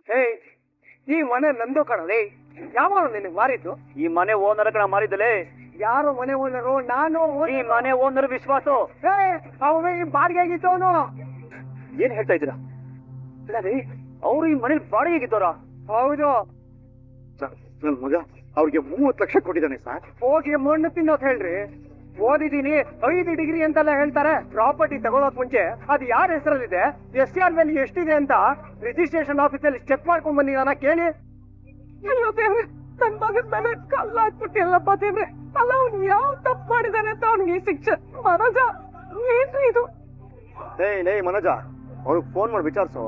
ಹೇ, ಈ ಮನೆ ನಂದು ಕಣಲೇ. ಯಾವಾಗ ನಿನಗೆ ಮಾರಿದ್ದು? ಈ ಮನೆ ಓನರ್ ಕಣ ಮಾರಿದ್ದಲೇ. ಯಾರು ಮನೆ ಓನರು? ನಾನು. ಈ ಮನೆ ಓನರ್ ವಿಶ್ವಾಸ. ಅವನು ಈ ಬಾಡಿಗೆ ಆಗಿತ್ತು. ಅವನು ಏನ್ ಹೇಳ್ತಾ ಇದ್ದೀರಾ? ಅವ್ರು ಈ ಮನೇಲಿ ಬಾಡಿಗೆ ಆಗಿದ್ದವ್ರ? ಹೌದು. ನನ್ ಮಗ ಅವ್ರಿಗೆ 30 ಲಕ್ಷ ಕೊಟ್ಟಿದ್ದಾನೆ ಸರ್. ಹೋಗಿ ಮಣ್ಣು ತಿನ್ನೋದ್ ಹೇಳ್ರಿ. ಓದಿದೀನಿ 5 ಡಿಗ್ರಿ ಅಂತೆಲ್ಲ ಹೇಳ್ತಾರೆ. ಪ್ರಾಪರ್ಟಿ ತಗೊಳೋಕ್ ಮುಂಚೆ ಅದು ಯಾರ ಹೆಸರಲ್ಲಿದೆ, SR ಮೇಲೆ ಎಷ್ಟಿದೆ ಅಂತ ರಿಜಿಸ್ಟ್ರೇಷನ್ ಆಫೀಸಲ್ಲಿ ಚೆಕ್ ಮಾಡ್ಕೊಂಡ್ ಬಂದಿದ್ದಾನ ಕೇಳಿ. ಅಯ್ಯೋ ದೇವ್ರೆ, ನನ್ ಮಗನ್ ಮೇಲೆ ಕಲ್ಲ ಹಾಕ್ಬಿಟ್ಟಿಲ್ಲಪ್ಪ ದೇವ್ರೆ. ಅಲ್ಲ, ಅವ್ನು ಯಾವ ತಪ್ಪು ಮಾಡಿದಾನೆ ಅಂತ ಅವ್ನಿಗೆ ಶಿಕ್ಷೆ. ಮನೋಜ, ಏನ್ರಿ ಇದು? ಲೇ ಮನೋಜ, ಅವ್ರಿಗೆ ಫೋನ್ ಮಾಡಿ ವಿಚಾರಿಸು.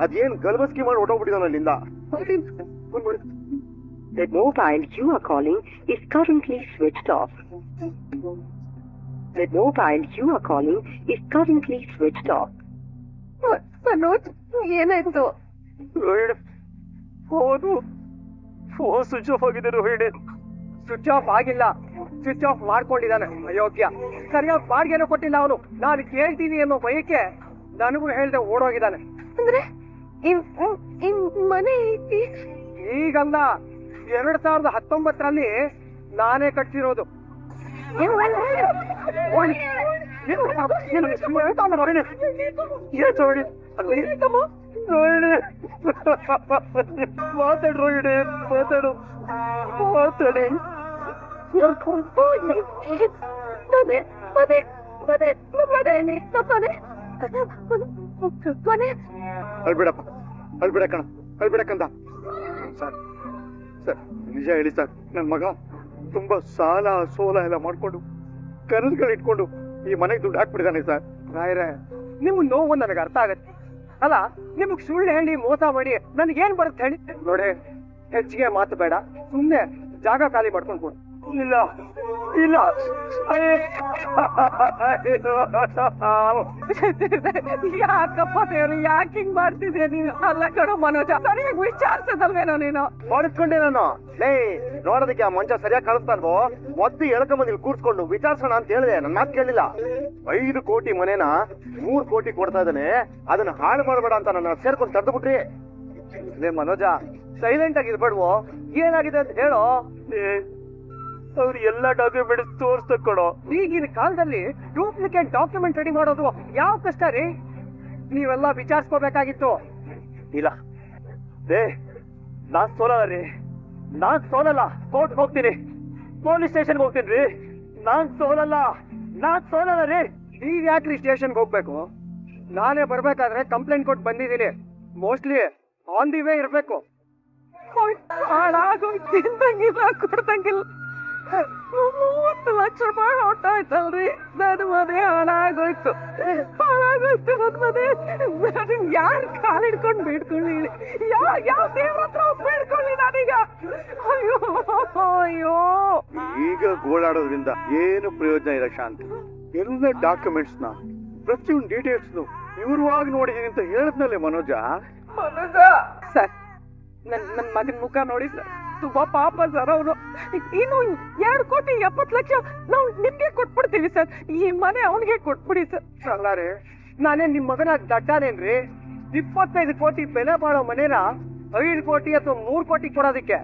ಅದೇನ್ ಗಲ್ಬಸ್ಕಿ ಮಾಡಿ ಹೊಟ್ಟೋಗ್ಬಿಟ್ಟಿದಾನ ಅಲ್ಲಿಂದ. The mobile you are calling is currently switched off. The mobile you are calling is currently switched off. Manoj, ಏನಾಯ್ತು? ಫೋನ್ ಸ್ವಿಚ್ ಆಫ್ ಆಗಿದೆ ರೋಹಿಣಿ. ಸ್ವಿಚ್ ಆಫ್ ಆಗಿಲ್ಲ, ಸ್ವಿಚ್ ಆಫ್ ಮಾಡ್ಕೊಂಡಿದ್ದಾನೆ. ಅಯೋಗ್ಯ. ಸರಿಯಾಗಿ ಬಾಡಿಗೆನೂ ಕೊಟ್ಟಿಲ್ಲ ಅವನು. ನಾನು ಕೇಳ್ತೀನಿ ಅನ್ನೋ ಭಯಕ್ಕೆ ನನಗೂ ಹೇಳ್ದೆ ಓಡೋಗಿದ್ದಾನೆ. ಅಂದ್ರೆ ಮನೆ ಈಗಲ್ಲ, 2019ರಲ್ಲಿ ನಾನೇ ಕಟ್ಸಿರೋದು. ಮಾತಾಡು ರೋಹಿಣಿ, ಮಾತಾಡು. ಅಳ್ಬಿಡಪ್ಪ, ಅಳ್ಬಿಡಕಣ, ಅಳ್ಬಿಡಕ್ಕಂದ. ಸರ್ ಸರ್, ನಿಜ ಹೇಳಿ ಸರ್, ನನ್ ಮಗ ತುಂಬಾ ಸಾಲ ಸೋಲ ಎಲ್ಲ ಮಾಡ್ಕೊಂಡು ಕನಸುಗಳು ಇಟ್ಕೊಂಡು ಈ ಮನೆಗೆ ದುಡ್ಡು ಹಾಕ್ಬಿಟ್ಟಿದ್ದಾನೆ ಸರ್. ರಾಯರೇ, ನಿಮ್ಮ ನೋವು ನನಗೆ ಅರ್ಥ ಆಗತ್ತೆ. ಅಲ್ಲ, ನಿಮಗ್ ಸುಳ್ಳು ಹೇಳಿ ಮೋಸ ಮಾಡಿ ನನಗೇನ್ ಬರುತ್ತೆ ಹೇಳಿ? ನೋಡಿ, ಹೆಚ್ಚಿಗೆ ಮಾತು ಬೇಡ, ಸುಮ್ನೆ ಜಾಗ ಖಾಲಿ ಮಾಡ್ಕೊಂಡು ಕೊಡು. ಇಲ್ಲ ಇಲ್ಲ, ಯಾಕಪ್ಪ ದೇವ್ರು, ಯಾಕೆ ಹಿಂಗ್ ಮಾಡ್ತಿದ್ಯಾ ನೀನು? ಅಲ್ಲ ಕಣೋ ಮನೋಜ, ಸರಿಯಾಗಿ ವಿಚಾರಿಸದಲ್ವೇನೋ ನೀನು? ಮಾಡಿಸ್ಕೊಂಡೆ ನಾನು. ಲೇ, ನೋಡೋದಕ್ಕೆ ಆ ಮಂಚ ಸರಿಯಾಗಿ ಕಾಣಿಸ್ತಾ ಇಲ್ವೋ? ಒದ್ದು ಎಳ್ಕೊಂಬಂದು ಇಲ್ಲಿ ಕೂರ್ಸ್ಕೊಂಡು ವಿಚಾರಿಸೋಣ ಅಂತ ಹೇಳಿದೆ. ನನ್ ಮಾತು ಕೇಳಲಿಲ್ಲ. 5 ಕೋಟಿ ಮನೇನ 3 ಕೋಟಿ ಕೊಡ್ತಾ ಇದ್ದಾನೆ, ಅದನ್ನ ಹಾಳು ಮಾಡಬೇಡ ಅಂತ ನನ್ನ ಸೇರ್ಕೊಂಡು ತಡೆದು ಬಿಟ್ರಿ. ಲೇ ಮನೋಜ, ಸೈಲೆಂಟ್ ಆಗಿ ಇರ್ಬೇಡ್ವೋ. ಏನಾಗಿದೆ ಅಂತ ಹೇಳೋ. ಅವ್ರು ಎಲ್ಲಾ ಡಾಕ್ಯುಮೆಂಟ್ಸ್ ತೋರ್ಸ್ತ ಕೊಡೋ. ಈಗಿನ ಕಾಲದಲ್ಲಿ ಡೂಪ್ಲಿಕೇಟ್ ಡಾಕ್ಯುಮೆಂಟ್ ರೆಡಿ ಮಾಡೋದು ಯಾವ ಕಷ್ಟ ರೀ? ನೀವೆಲ್ಲ ವಿಚಾರಿಸ್ಕೋಬೇಕಾಗಿತ್ತು. ಇಲ್ಲ ರೇ, ನಾನ್ ಸೋಲಲ್ಲ ರೀ, ನಾನ್ ಸೋಲಲ್ಲ. ಕೋರ್ಟ್ ಹೋಗ್ತೀನಿ, ಪೊಲೀಸ್ ಸ್ಟೇಷನ್ಗೆ ಹೋಗ್ತೀನಿ ರೀ. ನಾನ್ ಸೋಲಲ್ಲ ರೀ. ನೀವ್ ಯಾಕ್ರಿ ಸ್ಟೇಷನ್ಗೆ ಹೋಗ್ಬೇಕು? ನಾನೇ ಬರ್ಬೇಕಾದ್ರೆ ಕಂಪ್ಲೇಂಟ್ ಕೊಟ್ಟು ಬಂದಿದ್ದೀನಿ. ಮೋಸ್ಟ್ಲಿ ಆನ್ ದಿ ವೇ ಇರ್ಬೇಕು. ತಿಂದಂಗಿಲ್ಲ, ಕೊಡ್ದಂಗಿಲ್ಲ. 30 ಲಕ್ಷ ರೂಪಾಯಿ ಹೊಟ್ಟಾಯ್ತಲ್ರಿ. ನನ್ನ ಮನೆ ಹಾಳಾಗೋಯ್ತು ನನ್ ಮನೆ. ಯಾರು ಕಾಲಿಡ್ಕೊಂಡು ಬೇಡ್ಕೊಳ್ಳಿ? ಯಾವ ದೇವ್ರ ಹತ್ರ ಬೇಡ್ಕೊಳ್ಳಿ ನಾನೀಗ? ಅಯ್ಯೋ ಅಯ್ಯೋ. ಈಗ ಗೋಳಾಡೋದ್ರಿಂದ ಏನು ಪ್ರಯೋಜನ ಇಲ್ಲ ಶಾಂತಿ. ಎಲ್ಲ ಡಾಕ್ಯುಮೆಂಟ್ಸ್ ನ ಪ್ರತಿಯೊಂದು ಡೀಟೇಲ್ಸ್ ವಿವರವಾಗಿ ನೋಡಿದೀನಿ ಅಂತ ಹೇಳಿದ್ನಲ್ಲೇ ಮನೋಜ. ಸರ್, ನನ್ ಮಗನ್ ಮುಖ ನೋಡಿ ಸರ್, ತುಂಬಾ ಪಾಪ ಸರ್ ಅವನು. ಇನ್ನು 2 ಕೋಟಿ 70 ಲಕ್ಷ ನಾವು ನಿಮ್ಗೆ ಕೊಟ್ಬಿಡ್ತೀವಿ ಸರ್. ಈ ಮನೆ ಅವನಿಗೆ ಕೊಟ್ಬಿಡಿ ಸರ್. ಅಲ್ಲ ರೀ, ನಾನೇ ನಿಮ್ ಮಗನ ದಡ್ಡಾನೇನ್ರಿ? 25 ಕೋಟಿ ಬೆಲೆ ಬಾಳೋ ಮನೇನ 5 ಕೋಟಿ ಅಥವಾ 3 ಕೋಟಿ ಕೊಡೋದಿಕ್ಕೆ?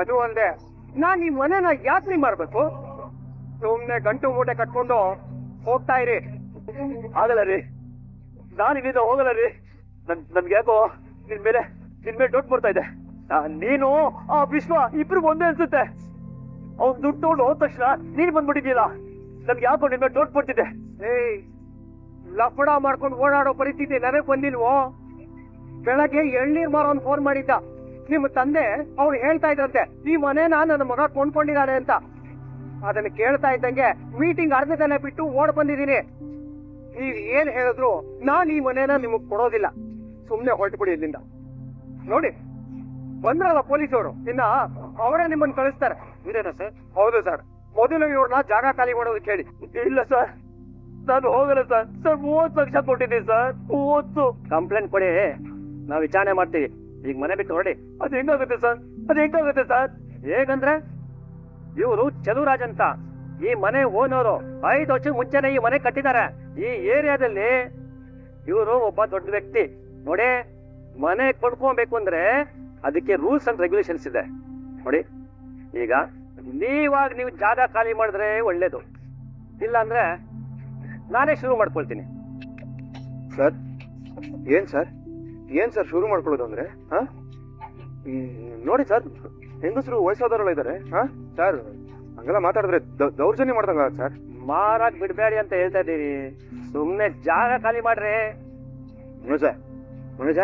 ಅದು ಅಲ್ಲದೆ ನಾನ್ ಈ ಮನೇನ ಯಾತ್ರಿ ಮಾಡ್ಬೇಕು? ಸುಮ್ನೆ ಗಂಟು ಮೂಟೆ ಕಟ್ಕೊಂಡು ಹೋಗ್ತಾ ಇರಿ. ಆಗಲ್ಲ ರೀ, ನಾನು ಇಲ್ಲಿಂದ ಹೋಗಲ್ಲ ರೀ. ನನ್ಗೆ ಯಾಕೋ ನಿನ್ ಮೇಲೆ ಡೌಟ್ ಬರ್ತಾ ಇದೆ. ನೀನು ಆ ವಿಶ್ವ ಇಬ್ರಿಗೂ ಒಂದೇ ಅನ್ಸುತ್ತೆ. ಅವ್ನ್ ದುಡ್ಡು ತಗೊಂಡು ಹೋದ ತಕ್ಷಣ ನೀನ್ ಬಂದ್ಬಿಟ್ಟಿದ್ಯಲ್ಲ, ನನ್ಗೆ ಯಾಕೋ ನಿನ್ ಮೇಲೆ ಡೌಟ್ ಬರ್ತಿದೆ. ಏಯ್, ಲಫಡ ಮಾಡ್ಕೊಂಡು ಓಡಾಡೋ ಪರಿಸ್ಥಿತಿ ನನಗ್ ಬಂದಿಲ್ವೋ? ಬೆಳಗ್ಗೆ ಎಳ್ನೀರ್ ಮಾರೋನ್ ಫೋನ್ ಮಾಡಿದ್ದ. ನಿಮ್ಮ ತಂದೆ ಅವ್ರು ಹೇಳ್ತಾ ಇದ್ರಂತೆ ಈ ಮನೇನ ನನ್ನ ಮಗ ಕೊಂಡ್ಕೊಂಡಿದ್ದಾನೆ ಅಂತ. ಅದನ್ನ ಕೇಳ್ತಾ ಇದ್ದಂಗೆ ಮೀಟಿಂಗ್ ಅರ್ಧದಲ್ಲೇ ಬಿಟ್ಟು ಓಡ್ ಬಂದಿದ್ದೀನಿ. ನೀವ್ ಏನ್ ಹೇಳಿದ್ರು ನಾನ್ ಈ ಮನೇನ ನಿಮಗ್ ಕೊಡೋದಿಲ್ಲ. ಸುಮ್ನೆ ಹೊರಟುಬಿಡಿ ಇಲ್ಲಿಂದ. ನೋಡಿ, ಬಂದ್ರಲ್ಲ ಪೊಲೀಸವರು, ಇನ್ನ ಅವರೇ ನಿಮ್ಮನ್ನ ಕಳಿಸ್ತಾರೆ. ಇದೇನಾ ಸರ್? ಹೌದು ಸರ್. ಮೊದಲು ಇವ್ರನ್ನ ಜಾಗ ಖಾಲಿ ಮಾಡೋದಕ್ಕೆ ಹೇಳಿ. ಇಲ್ಲ ಸರ್, ನಾನು ಹೋಗಲ್ಲ ಸರ್. 30 ಲಕ್ಷ ಕೊಟ್ಟಿದ್ದೀನಿ ಸರ್. 30. ಕಂಪ್ಲೇಂಟ್ ಕೊಡಿ, ನಾವ್ ವಿಚಾರಣೆ ಮಾಡ್ತೀವಿ. ಈಗ ಮನೆ ಬಿಟ್ಟು ಹೊರಡಿ. ಅದು ಹೆಂಗಾಗುತ್ತೆ ಸರ್? ಹೇಗಂದ್ರೆ, ಇವರು ಚಲುರಾಜ್ ಅಂತ ಈ ಮನೆ ಓನರು. 5 ವರ್ಷದ ಮುಂಚೆನೆ ಈ ಮನೆ ಕಟ್ಟಿದ್ದಾರೆ. ಈ ಏರಿಯಾದಲ್ಲಿ ಇವರು ಒಬ್ಬ ದೊಡ್ಡ ವ್ಯಕ್ತಿ. ನೋಡಿ, ಮನೆ ಕೊಂಡ್ಕೊಬೇಕು ಅಂದ್ರೆ ಅದಕ್ಕೆ ರೂಲ್ಸ್ ಅಂಡ್ ರೆಗ್ಯುಲೇಷನ್ಸ್ ಇದೆ ನೋಡಿ. ಈಗ ನೀವು ಜಾಗ ಖಾಲಿ ಮಾಡಿದ್ರೆ ಒಳ್ಳೇದು, ಇಲ್ಲ ಅಂದ್ರೆ ನಾನೇ ಶುರು ಮಾಡ್ಕೊಳ್ತೀನಿ. ಸರ್ ಏನ್ ಸರ್ ಶುರು ಮಾಡ್ಕೊಳ್ಳೋದು ಅಂದ್ರೆ ನೋಡಿ ಸರ್, ಹೆಂಗಸರು ವಯಸ್ಸಾದವರೆಲ್ಲ ಇದ್ದಾರೆ. ಸರ್ ಹಂಗೆಲ್ಲ ಮಾತಾಡಿದ್ರೆ ದೌರ್ಜನ್ಯ ಮಾಡ್ದಂಗ ಸರ್. ಮಾರಾಕ್ ಬಿಡ್ಬೇಡಿ ಅಂತ ಹೇಳ್ತಾ ಇದ್ದೀವಿ, ಸುಮ್ನೆ ಜಾಗ ಖಾಲಿ ಮಾಡ್ರಿ. ಮನೋಜ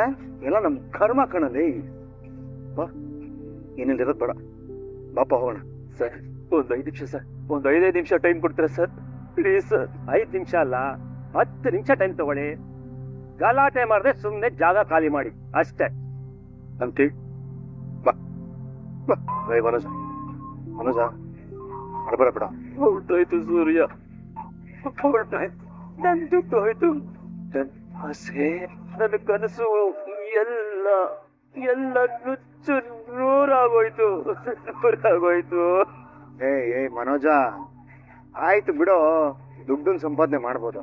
ಎಲ್ಲ ನಮ್ ಕರ್ಮ ಕಣಲ್ಲಿ. ಏನಿರೋದ್ ಬೇಡ, ಬಾಪ ಹೋಗೋಣ. ಸರ್ ಒಂದ್ 5 ನಿಮಿಷ ಸರ್, ಒಂದ್ 5 ನಿಮಿಷ ಟೈಮ್ ಕೊಡ್ತೀರಾ ಸರ್ ಪ್ಲೀಸ್ ಸರ್? 5 ನಿಮಿಷ ಅಲ್ಲ, 10 ನಿಮಿಷ ಟೈಮ್ ತಗೊಳ್ಳಿ. ಗಲಾಟೆ ಮಾಡಿದ್ರೆ ಸುಮ್ನೆ ಜಾಗ ಖಾಲಿ ಮಾಡಿ ಅಷ್ಟೇ. ಅಂತಿ ಬಾ ಬಾ ಮನೋಜ ಅಡಬೇಡ ಬೇಡ. ಹೊರಟಾಯ್ತು ಸೂರ್ಯ, ಹೊರಟಾಯ್ತು. ನನ್ ದುಡ್ಡು ಹೋಯ್ತು, ನನ್ ಆಸೆ, ನನ್ನ ಕನಸು ಎಲ್ಲ ನುಚ್ಚು ನೂರಾಗೋಯ್ತು. ಏ ಮನೋಜ, ಆಯ್ತು ಬಿಡು, ದುಡ್ಡನ್ನ ಸಂಪಾದನೆ ಮಾಡ್ಬೋದು,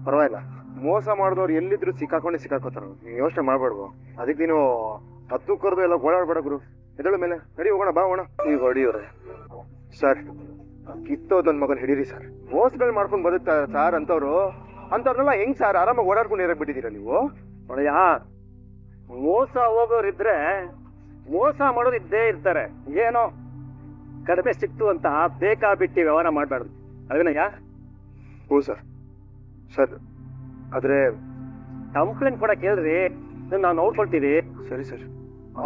ಪರವಾಗಿಲ್ಲ. ಮೋಸ ಮಾಡಿದವ್ರು ಎಲ್ಲಿದ್ರು ಸಿಕ್ಕಾಕೋತಾರ, ನೀನ್ ಯೋಚನೆ ಮಾಡ್ಬೇಡ್ವು. ಅದಕ್ಕೆ ನೀನು 10 ಕರೆದು ಎಲ್ಲ ಓಡಾಡ್ಬೇಡ ಗುರು. ಎದಳ ಮೇಲೆ ನಡಿ, ಹೋಗೋಣ ಬಾ ಹೋಗೋಣ. ಈಗ ಹೊಡಿಯೋರೆ ಸರ್, ಕಿತ್ತೋದ್ ನನ್ ಮಗನ್ ಹಿಡೀರಿ ಸರ್. ಮೋಸಗಳು ಮಾಡ್ಕೊಂಡ್ ಬದುಕ್ತಾರೆ ಸರ್ ಅಂತವ್ರನ್ನೆಲ್ಲ ಹೆಂಗ್ ಸರ್ ಆರಾಮಾಗಿ ಓಡಾಡ್ಕೊಂಡು ಇರಕ್ ಬಿಟ್ಟಿದ್ದೀರಾ ನೀವು? ನೋಡಯ್ಯ, ಮೋಸ ಹೋಗೋರಿದ್ರೆ ಮೋಸ ಮಾಡೋರು ಇದ್ದೇ ಇರ್ತಾರೆ. ಏನೋ ಕಡಿಮೆ ಸಿಕ್ತು ಅಂತ ಬೇಕಾಬಿಟ್ಟಿ ವ್ಯವಹಾರ ಮಾಡ್ಬಾರ್ದು, ಅದನ್ನಯ್ಯ. ಹ್ಞೂ ಸರ್ ಆದ್ರೆ ಕಂಪ್ಲೇಂಟ್ ಕೊಡಕ್ ಹೇಳ್ರಿ, ನಾವು ನೋಡ್ಕೊಳ್ತೀವಿ. ಸರಿ ಸರ್.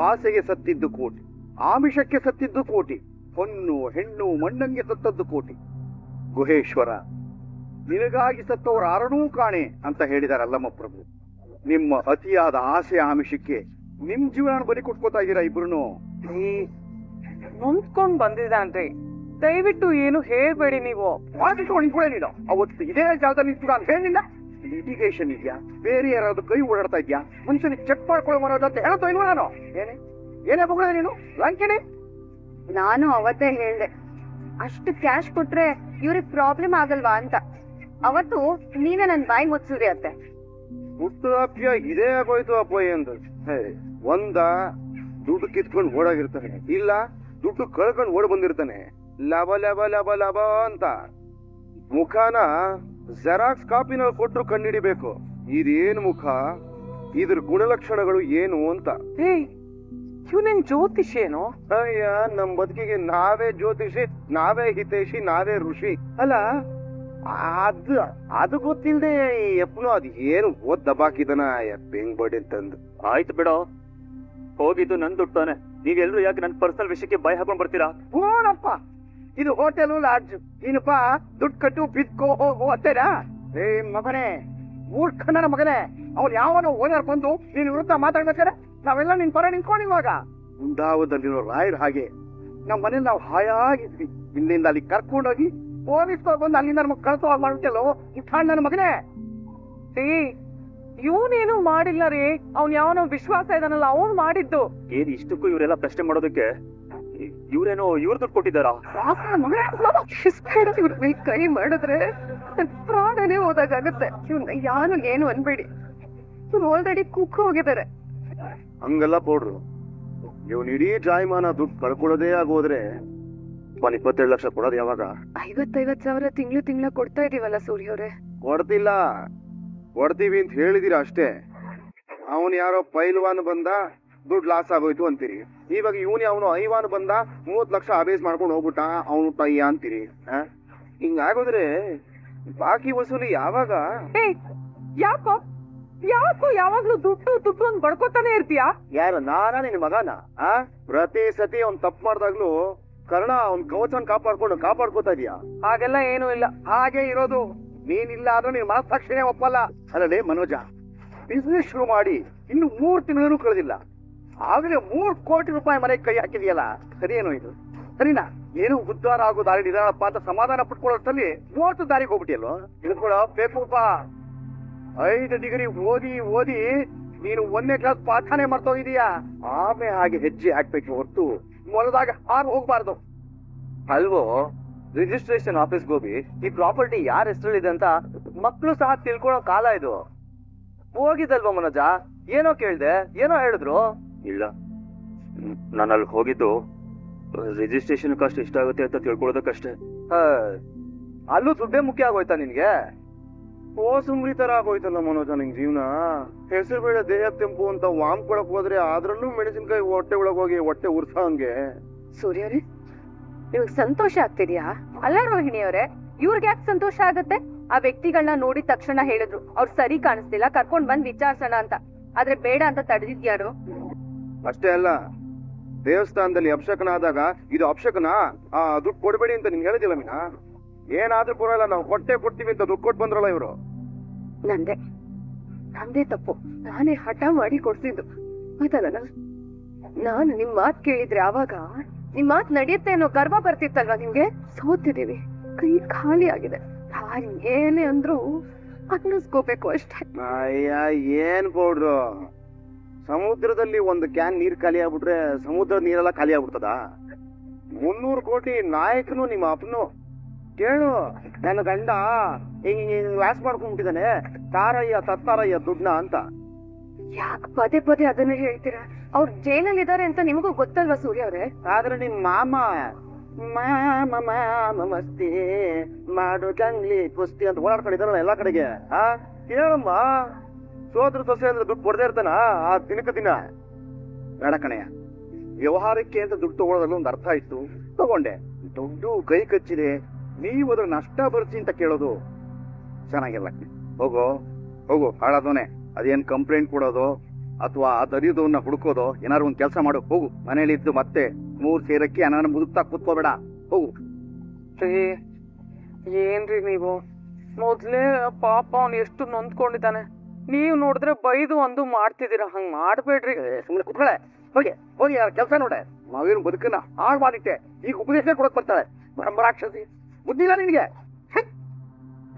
ಆಸೆಗೆ ಸತ್ತಿದ್ದು ಕೋಟಿ, ಆಮಿಷಕ್ಕೆ ಸತ್ತಿದ್ದು ಕೋಟಿ, ಹೊನ್ನು ಹೆಣ್ಣು ಮಣ್ಣಂಗೆ ಸತ್ತದ್ದು ಕೋಟಿ. ಗುಹೇಶ್ವರ, ನಿನಗಾಗಿ ಸತ್ತವರು ಆರಣೂ ಕಾಣೆ ಅಂತ ಹೇಳಿದಾರಲ್ಲಮ್ಮ ಪ್ರಭು. ನಿಮ್ಮ ಅತಿಯಾದ ಆಸೆ ಆಮಿಷಕ್ಕೆ ನಿಮ್ ಜೀವನ ಬಲಿ ಕೊಟ್ಕೋತಾ ಇದ್ದೀರಾ ಇಬ್ರು. ನೊಂದ್ಕೊಂಡ್ ಬಂದಿದ್ದಾನ್ರಿ, ದಯವಿಟ್ಟು ಏನು ಹೇಳ್ಬೇಡಿ ನೀವು. ನೀನು ಅವತ್ತು ಇದೇ ಜಾಗದಲ್ಲಿ ನಿಂತು ನಾನು ಹೇಳಿಲ್ಲ, ಲಿಟಿಗೇಷನ್ ಇದೆಯಾ, ಬೇರೆ ಯಾರಾದ್ರೂ ಕೈ ಓಡಾಡ್ತಾ ಇದ್ಯಾ, ಮನುಷ್ಯನಿಗೆ ಚೆಕ್ ಮಾಡ್ಕೊಳ್ಳೋ ಮರೋದು ಅಂತ ಹೇಳ್ತಾ ಇಲ್ವ ನಾನು? ಏನೇ ಬಗಳ ನೀನು ಲಂಕಿಣಿ? ನಾನು ಅವತ್ತೇ ಹೇಳ್ದೆ, ಅಷ್ಟು ಕ್ಯಾಶ್ ಕೊಟ್ರೆ ಇವ್ರಿಗೆ ಪ್ರಾಬ್ಲಮ್ ಆಗಲ್ವಾ ಅಂತ. ಅವತ್ತು ನೀವೇ ನನ್ ಬಾಯಿ ಮುಚ್ಚಿದ್ರಿ ಅತ್ತೆ. ಹುಟ್ಟದಾಪ್ಯ ಇದೇ ಆಗೋಯ್ತು ಅಪ್ಪಯ್ಯ ಅಂತ. ಒಂದ ದುಡ್ಡು ಕಿತ್ಕೊಂಡು ಓಡಾಗಿರ್ತಾನೆ, ಇಲ್ಲ ದುಡ್ಡು ಕಳ್ಕೊಂಡು ಓಡ್ ಬಂದಿರ್ತಾನೆ. ಲಾಭ ಲಾಭ ಲಾಭ ಲಾಭ ಅಂತ ಮುಖಾನ ಜೆರಾಕ್ಸ್ ಕಾಪಿನಲ್ಲಿ ಕೊಟ್ರು ಕಂಡಿಡಿಬೇಕು. ಇದೇನು ಮುಖ, ಇದ್ರ ಗುಣಲಕ್ಷಣಗಳು ಏನು ಅಂತ. ಇವ್ನೇನ್ ಜ್ಯೋತಿಷೇನು? ಅಯ್ಯ, ನಮ್ ಬದುಕಿಗೆ ನಾವೇ ಜ್ಯೋತಿಷಿ, ನಾವೇ ಹಿತೈಷಿ, ನಾವೇ ಋಷಿ ಅಲ್ಲ. ಅದು ಗೊತ್ತಿಲ್ದೆ ಎಪ್ಪನು ಅದ್ ಏನು ಓದ್ ದಬಾಕಿದನ ಹೆಂಗ್ ಬಡಿ ಅಂತಂದು. ಆಯ್ತು ಬಿಡೋ, ಹೋಗಿದ್ದು ನನ್ ದುಡ್ತಾನೆ. ನೀವೆಲ್ರು ಯಾಕೆ ನನ್ ಪರ್ಸನಲ್ ವಿಷಯಕ್ಕೆ ಭಯ ಹಾಕೊಂಡ್ ಬರ್ತೀರಾ? ಹೋನಪ್ಪ, ಇದು ಹೋಟೆಲು ಲಾಡ್ಜ್, ನೀನಪ್ಪ ದುಡ್ಡು ಕಟ್ಟು ಬಿದ್ಕೋ ಹೋಗು ಅಂತೇನಾ? ಏ ಮಗನೇ, ಮೂರ್ಖನ ಮಗನೇ, ಅವ್ನು ಯಾವನೋ ಓನರ್ ಬಂದು ನೀನ್ ವಿರುದ್ಧ ಮಾತಾಡ್ಬೇಕಾರೆ ನಾವೆಲ್ಲ ನಿನ್ ಪರ ನಿಂತ್ಕೊಂಡು ಇವಾಗ ಮುಂದಾವದಲ್ಲಿರೋ ರಾಯರ್ ಹಾಗೆ ನಮ್ಮ ಮನೇಲಿ ನಾವು ಹಾಯಾಗಿದ್ವಿ. ಇಲ್ಲಿಂದ ಅಲ್ಲಿ ಕರ್ಕೊಂಡೋಗಿ ಪೊಲೀಸ್ನವ್ರು ಬಂದು ಅಲ್ಲಿಂದ ನಮಗ್ ಕಳ್ಸೋ ಮಾಡ್ಬಿಟ್ಟಲ್ಲೋ ಇಟ್ಟಾಣ್ ನನ್ನ ಮಗನೇ. ಇವನೇನು ಮಾಡಿಲ್ಲ ರೀ, ಅವ್ನ್ ಯಾವನೋ ವಿಶ್ವಾಸ ಇದಾನಲ್ಲ ಅವ್ನು ಮಾಡಿದ್ದು. ಏನ್ ಇಷ್ಟಕ್ಕೂ ಇವರೆಲ್ಲ ಪ್ರಶ್ನೆ ಮಾಡೋದಕ್ಕೆ? ಇವ್ರೇನೋ ಇವ್ರ ದುಡ್ಡು ಕೊಟ್ಟಿದ್ದಾರಾ? ಇವ್ರ ಮೇಲೆ ಕೈ ಮಾಡಿದ್ರೆ ಪ್ರಾಣನೇ ಹೋದಾಗತ್ತೆ. ಇವ್ನ ಯಾರು ಏನು ಅನ್ಬೇಡಿ, ಇವ್ರು ಆಲ್ರೆಡಿ ಕುಕ್ ಹೋಗಿದ್ದಾರೆ. ಹಂಗೆಲ್ಲ ಪೌಡ್ರು, ಇವ್ನ ಇಡೀ ಜಾಯಮಾನ ದುಡ್ಡು ಕಳ್ಕೊಳ್ಳೋದೇ ಆಗೋದ್ರೆ 27 ಲಕ್ಷ ಕೊಡೋದು ಯಾವಾಗ? 50 ಸಾವಿರ ತಿಂಗಳ ಕೊಡ್ತಾ ಇದೀವಲ್ಲ ಸೂರ್ಯವ್ರೆ. ಕೊಡ್ತೀವಿ ಅಂತ ಹೇಳಿದೀರ ಅಷ್ಟೇ. ಅವನ್ ಯಾರೋ ಪೈಲ್ವಾನ್ ಬಂದ ದುಡ್ಡು ಲಾಸ್ ಆಗೋಯ್ತು ಅಂತೀರಿ. ಇವಾಗ ಅವನು ಐವಾನ್ ಬಂದ 30 ಲಕ್ಷ ಅಬೇಸ್ ಮಾಡ್ಕೊಂಡು ಹೋಗ್ಬಿಟ್ಟ, ಅವನು ಟಯ್ಯ ಅಂತೀರಿ. ಹಿಂಗಾಗೋದ್ರೆ ಬಾಕಿ ವಸೂಲಿ ಯಾವಾಗ? ಯಾಕೋ ಯಾವಾಗ್ಲೂ ದುಡ್ಡು ಅಂತ ಬಡ್ಕೋತಾನೆ ಇರ್ತೀಯಾ? ಯಾರು ನಾನಾ ನಿನ್ ಮಗನ? ಪ್ರತಿ ಸತಿ ಅವ್ನ್ ತಪ್ಪು ಮಾಡ್ದಾಗ್ಲೂ ಕರ್ಣ ಅವ್ನ್ ಕವಚನ್ ಕಾಪಾಡ್ಕೋತಾ ಇದೀಯಾ? ಹಾಗೆಲ್ಲ ಏನೂ ಇಲ್ಲ. ಹಾಗೆ ಇರೋದು. ನೀನಿಲ್ಲ ಆದ್ರೆ ನೀನ್ ಮನಸ್ಸಾಕ್ಷಿನೇ ಒಪ್ಪಲ್ಲ. ಅಲ್ಲೇ ಮನೋಜ, ಬಿಸ್ನೆಸ್ ಶುರು ಮಾಡಿ ಇನ್ನು 3 ತಿಂಗಳು ಕಳೆದಿಲ್ಲ, ಆಗಲೇ 3 ಕೋಟಿ ರೂಪಾಯಿ ಮನೆಗೆ ಕೈ ಹಾಕಿದೆಯಲ್ಲ, ಸರಿಯೇನೋ ಇದು? ಸರಿನಾ? ಏನು ಉದ್ಧಾರ ಆಗೋ ದಾರಿ ನಿಧಾನಪ್ಪ ಅಂತ ಸಮಾಧಾನ ಪಟ್ಕೊಳ್ಳೋಷ್ಟಲ್ಲಿ 30 ದಾರಿಗೆ ಹೋಗ್ಬಿಟ್ಟಿಯಲ್ವ? ಇಳ್ಕೊಳ ಬೇಕುಪ್ಪ. 5 ಡಿಗ್ರಿ ಓದಿ ನೀನು 1ನೇ ಕ್ಲಾಸ್ ಪಾಠಾನೇ ಮರ್ತೋಗಿದೀಯಾ. ಆಮೇಲೆ ಹಾಗೆ ಹೆಜ್ಜೆ ಹಾಕ್ಬೇಕು ಹೊರತು ಮೊಲದಾಗ ಹಾಗೆ ಹೋಗ್ಬಾರ್ದು ಅಲ್ವೋ? ರಿಜಿಸ್ಟ್ರೇಷನ್ ಆಫೀಸ್ಗೆ ಹೋಗಿ ಈ ಪ್ರಾಪರ್ಟಿ ಯಾರ ಹೆಸರಲ್ಲಿದೆ ಅಂತ ಮಕ್ಕಳು ಸಹ ತಿಳ್ಕೊಳ್ಳೋ ಕಾಲ ಇದು. ಹೋಗಿದ್ದಲ್ವ ಮನೋಜ? ಏನೋ ಕೇಳ್ದೆ, ಏನೋ ಹೇಳಿದ್ರು. ಇಲ್ಲ, ನಾನು ಅಲ್ಲಿ ಹೋಗಿದ್ದು ರಿಜಿಸ್ಟ್ರೇಷನ್ ಕಾಸ್ಟ್ ಎಷ್ಟಾಗುತ್ತೆ ಅಂತ ತಿಳ್ಕೊಳ್ಳೋದಕ್ಕಷ್ಟೇ. ಅಲ್ಲೂ ದುಡ್ಡೇ ಮುಖ್ಯ ಆಗೋಯ್ತಾ ನಿನ್ಗೆ? ಕೋಸುಂಬ್ರಿ ತರ ಆಗೋಯ್ತಲ್ಲ ಮನೋಜ ನಿಂಗ್ ಜೀವನ. ಹೆಸರು ಬೇಡ ದೇಹ ತೆಂಪು ಅಂತ ವಾಮ್ ಕೊಡಕ್ ಹೋದ್ರೆ ಅದ್ರಲ್ಲೂ ಮೆಣಸಿನ್ಕಾಯಿ ಹೊಟ್ಟೆ ಒಳಗ್ ಹೋಗಿ ಹೊಟ್ಟೆ ಉರ್ಸ ಹಂಗೆ. ಸೂರ್ಯವ್ರೆ, ನಿಮಗ್ ಸಂತೋಷ ಆಗ್ತಿದ್ಯಾ? ಅಲ್ಲ ರೋಹಿಣಿ ಅವರೇ, ಇವ್ರಿಗೆ ಯಾಕೆ ಸಂತೋಷ ಆಗತ್ತೆ? ಆ ವ್ಯಕ್ತಿಗಳನ್ನ ನೋಡಿದ ತಕ್ಷಣ ಹೇಳಿದ್ರು ಅವ್ರು ಸರಿ ಕಾಣಿಸ್ತಿಲ್ಲ, ಕರ್ಕೊಂಡ್ ಬಂದ್ ವಿಚಾರ್ಸೋಣ ಅಂತ. ಆದ್ರೆ ಬೇಡ ಅಂತ ತಡೆದಿದ್ಯಾರು? ಅಷ್ಟೇ ಅಲ್ಲ, ದೇವಸ್ಥಾನದಲ್ಲಿ ಅಭಿಷೇಕನ ಆದಾಗ ಇದು ಅಭಿಷೇಕನ ದುಡ್ಡು ಕೊಡ್ಬೇಡಿ ಅಂತ ನೀನ್ ಹೇಳಿದಿಲ್ಲ ಮೀನಾ. ಏನಾದ್ರೂ ಪರವಾಗಿಲ್ಲ, ನಾವು ಹೊಟ್ಟೆ ಕೊಡ್ತೀವಿ ಅಂತ ದುಡ್ಡು ಕೊಟ್ಟು ಬಂದ್ರಲ್ಲ ಇವರು. ನಂದೇ ತಪ್ಪು, ನಾನೇ ಹಠ ಮಾಡಿ ಕೊಡ್ತಿದ್ದು. ಆಯ್ತಲ್ಲ, ನಾನು ನಿಮ್ ಮಾತ್ ಕೇಳಿದ್ರೆ ಅವಾಗ ನಿಮ್ ಮಾತ್ ನಡೆಯುತ್ತೆ ಅನ್ನೋ ಗರ್ವ ಬರ್ತಿತ್ತಲ್ವಾ ನಿಮ್ಗೆ? ಸೋತಿದೀವಿ, ಕೈ ಖಾಲಿ ಆಗಿದೆ. ಯಾರು ಏನೇ ಅಂದ್ರು ಅನ್ನಿಸ್ಕೋಬೇಕು ಅಷ್ಟೇ. ಅಯ್ಯ, ಏನ್ ಪೌಡ್ರು, ಸಮುದ್ರದಲ್ಲಿ ಒಂದು ಕ್ಯಾನ್ ನೀರ್ ಖಾಲಿ ಆಗ್ಬಿಟ್ರೆ ಸಮುದ್ರದ ನೀರೆಲ್ಲ ಖಾಲಿ ಆಗ್ಬಿಡ್ತದ? 300 ಕೋಟಿ ನಾಯಕನು ನಿಮ್ಮ ಅಪ್ಪನು. ಕೇಳು, ನನ್ನ ಗಂಡ ಹಿಂಗ್ ವ್ಯಾಸ್ ಮಾಡ್ಕೊಂಡ್ಬಿಟ್ಟಿದ್ದಾನೆ, ತಾರಯ್ಯ ತತ್ತಾರಯ್ಯ ದುಡ್ನ ಅಂತ. ಯಾಕೆ ಪದೇ ಪದೇ ಅದನ್ನ ಹೇಳ್ತೀರಾ? ಅವ್ರು ಜೈಲಲ್ಲಿ ಇದಾರೆ ಅಂತ ನಿಮಗೂ ಗೊತ್ತಲ್ವಾ ಸೂರ್ಯ ಅವ್ರೆ? ಆದ್ರೆ ನಿಮ್ ಮಾಮ ಮಸ್ತಿ ಮಾಡು ಜಂಗ್ಲಿ ಕುಸ್ತಿ ಅಂತ ಓಡಾಡ್ಕೊಂಡಿದ್ದಾರಲ್ಲ ಎಲ್ಲಾ ಕಡೆಗೆ. ಕೇಳಮ್ಮ, ಸೋದ್ರ ಸೊಸೆ ಅಂದ್ರೆ ದುಡ್ಡು ಕೊಡದೇ ಇರ್ತಾನ ಆ ದಿನಕ್ಕ ದಿನ? ಬೇಡ ಕಣಯ್ಯ, ವ್ಯವಹಾರಕ್ಕೆ ಅಂತ ದುಡ್ಡು ತಗೊಳ್ಳೋದ್ರಲ್ಲಿ ಒಂದು ಅರ್ಥ ಇತ್ತು, ತಗೊಂಡೆ. ದುಡ್ಡು ಕೈ ಕಚ್ಚಿದೆ, ನೀವು ಅದ್ರ ನಷ್ಟ ಬರ್ಸಿ ಅಂತ ಕೇಳೋದು ಚೆನ್ನಾಗಿಲ್ಲ. ಹೋಗು ಹೋಗು, ಹಾಳಾದವನೆ. ಅದೇನ್ ಕಂಪ್ಲೇಂಟ್ ಕೊಡೋದು ಅಥವಾ ಅದರಿಯೋದನ್ನ ಹುಡುಕೋದು, ಏನಾದ್ರು ಒಂದ್ ಕೆಲಸ ಮಾಡು. ಹೋಗು, ಮನೇಲಿ ಇದ್ದು ಮತ್ತೆ 3 ಸೇರಕ್ಕೆ ಅನ್ನ ಮುದುಕ್ತಾ ಕೂತ್ಕೋಬೇಡ, ಹೋಗು. ಏನ್ರಿ ನೀವು? ಮೊದ್ಲೇ ಪಾಪ ಅವ್ನು ಎಷ್ಟು ನೊಂದ್ಕೊಂಡಿದ್ದಾನೆ. ನೀವ್ ನೋಡಿದ್ರೆ ಬೈದು ಒಂದು ಮಾಡ್ತಿದ್ದೀರಾ, ಹಂಗ್ ಮಾಡ್ಬೇಡ್ರಿ. ಸುಮ್ಮನೆ ಕುತ್ಕೊಳ್ಳೆ, ಹೋಗಿ ಹೋಗಿ ಕೆಲಸ ನೋಡೆ. ನಾವೇನು ಬದುಕನ್ನ ಹಾಳು ಮಾಡಿಟ್ಟೆ, ಈಗ ಉಪದೇಶ ಕೊಡಕ್ ಬರ್ತಾಳೆ ರಾಕ್ಷಸಿ. ಬುದ್ಧಿಲ್ಲ ನಿನ್ಗೆ?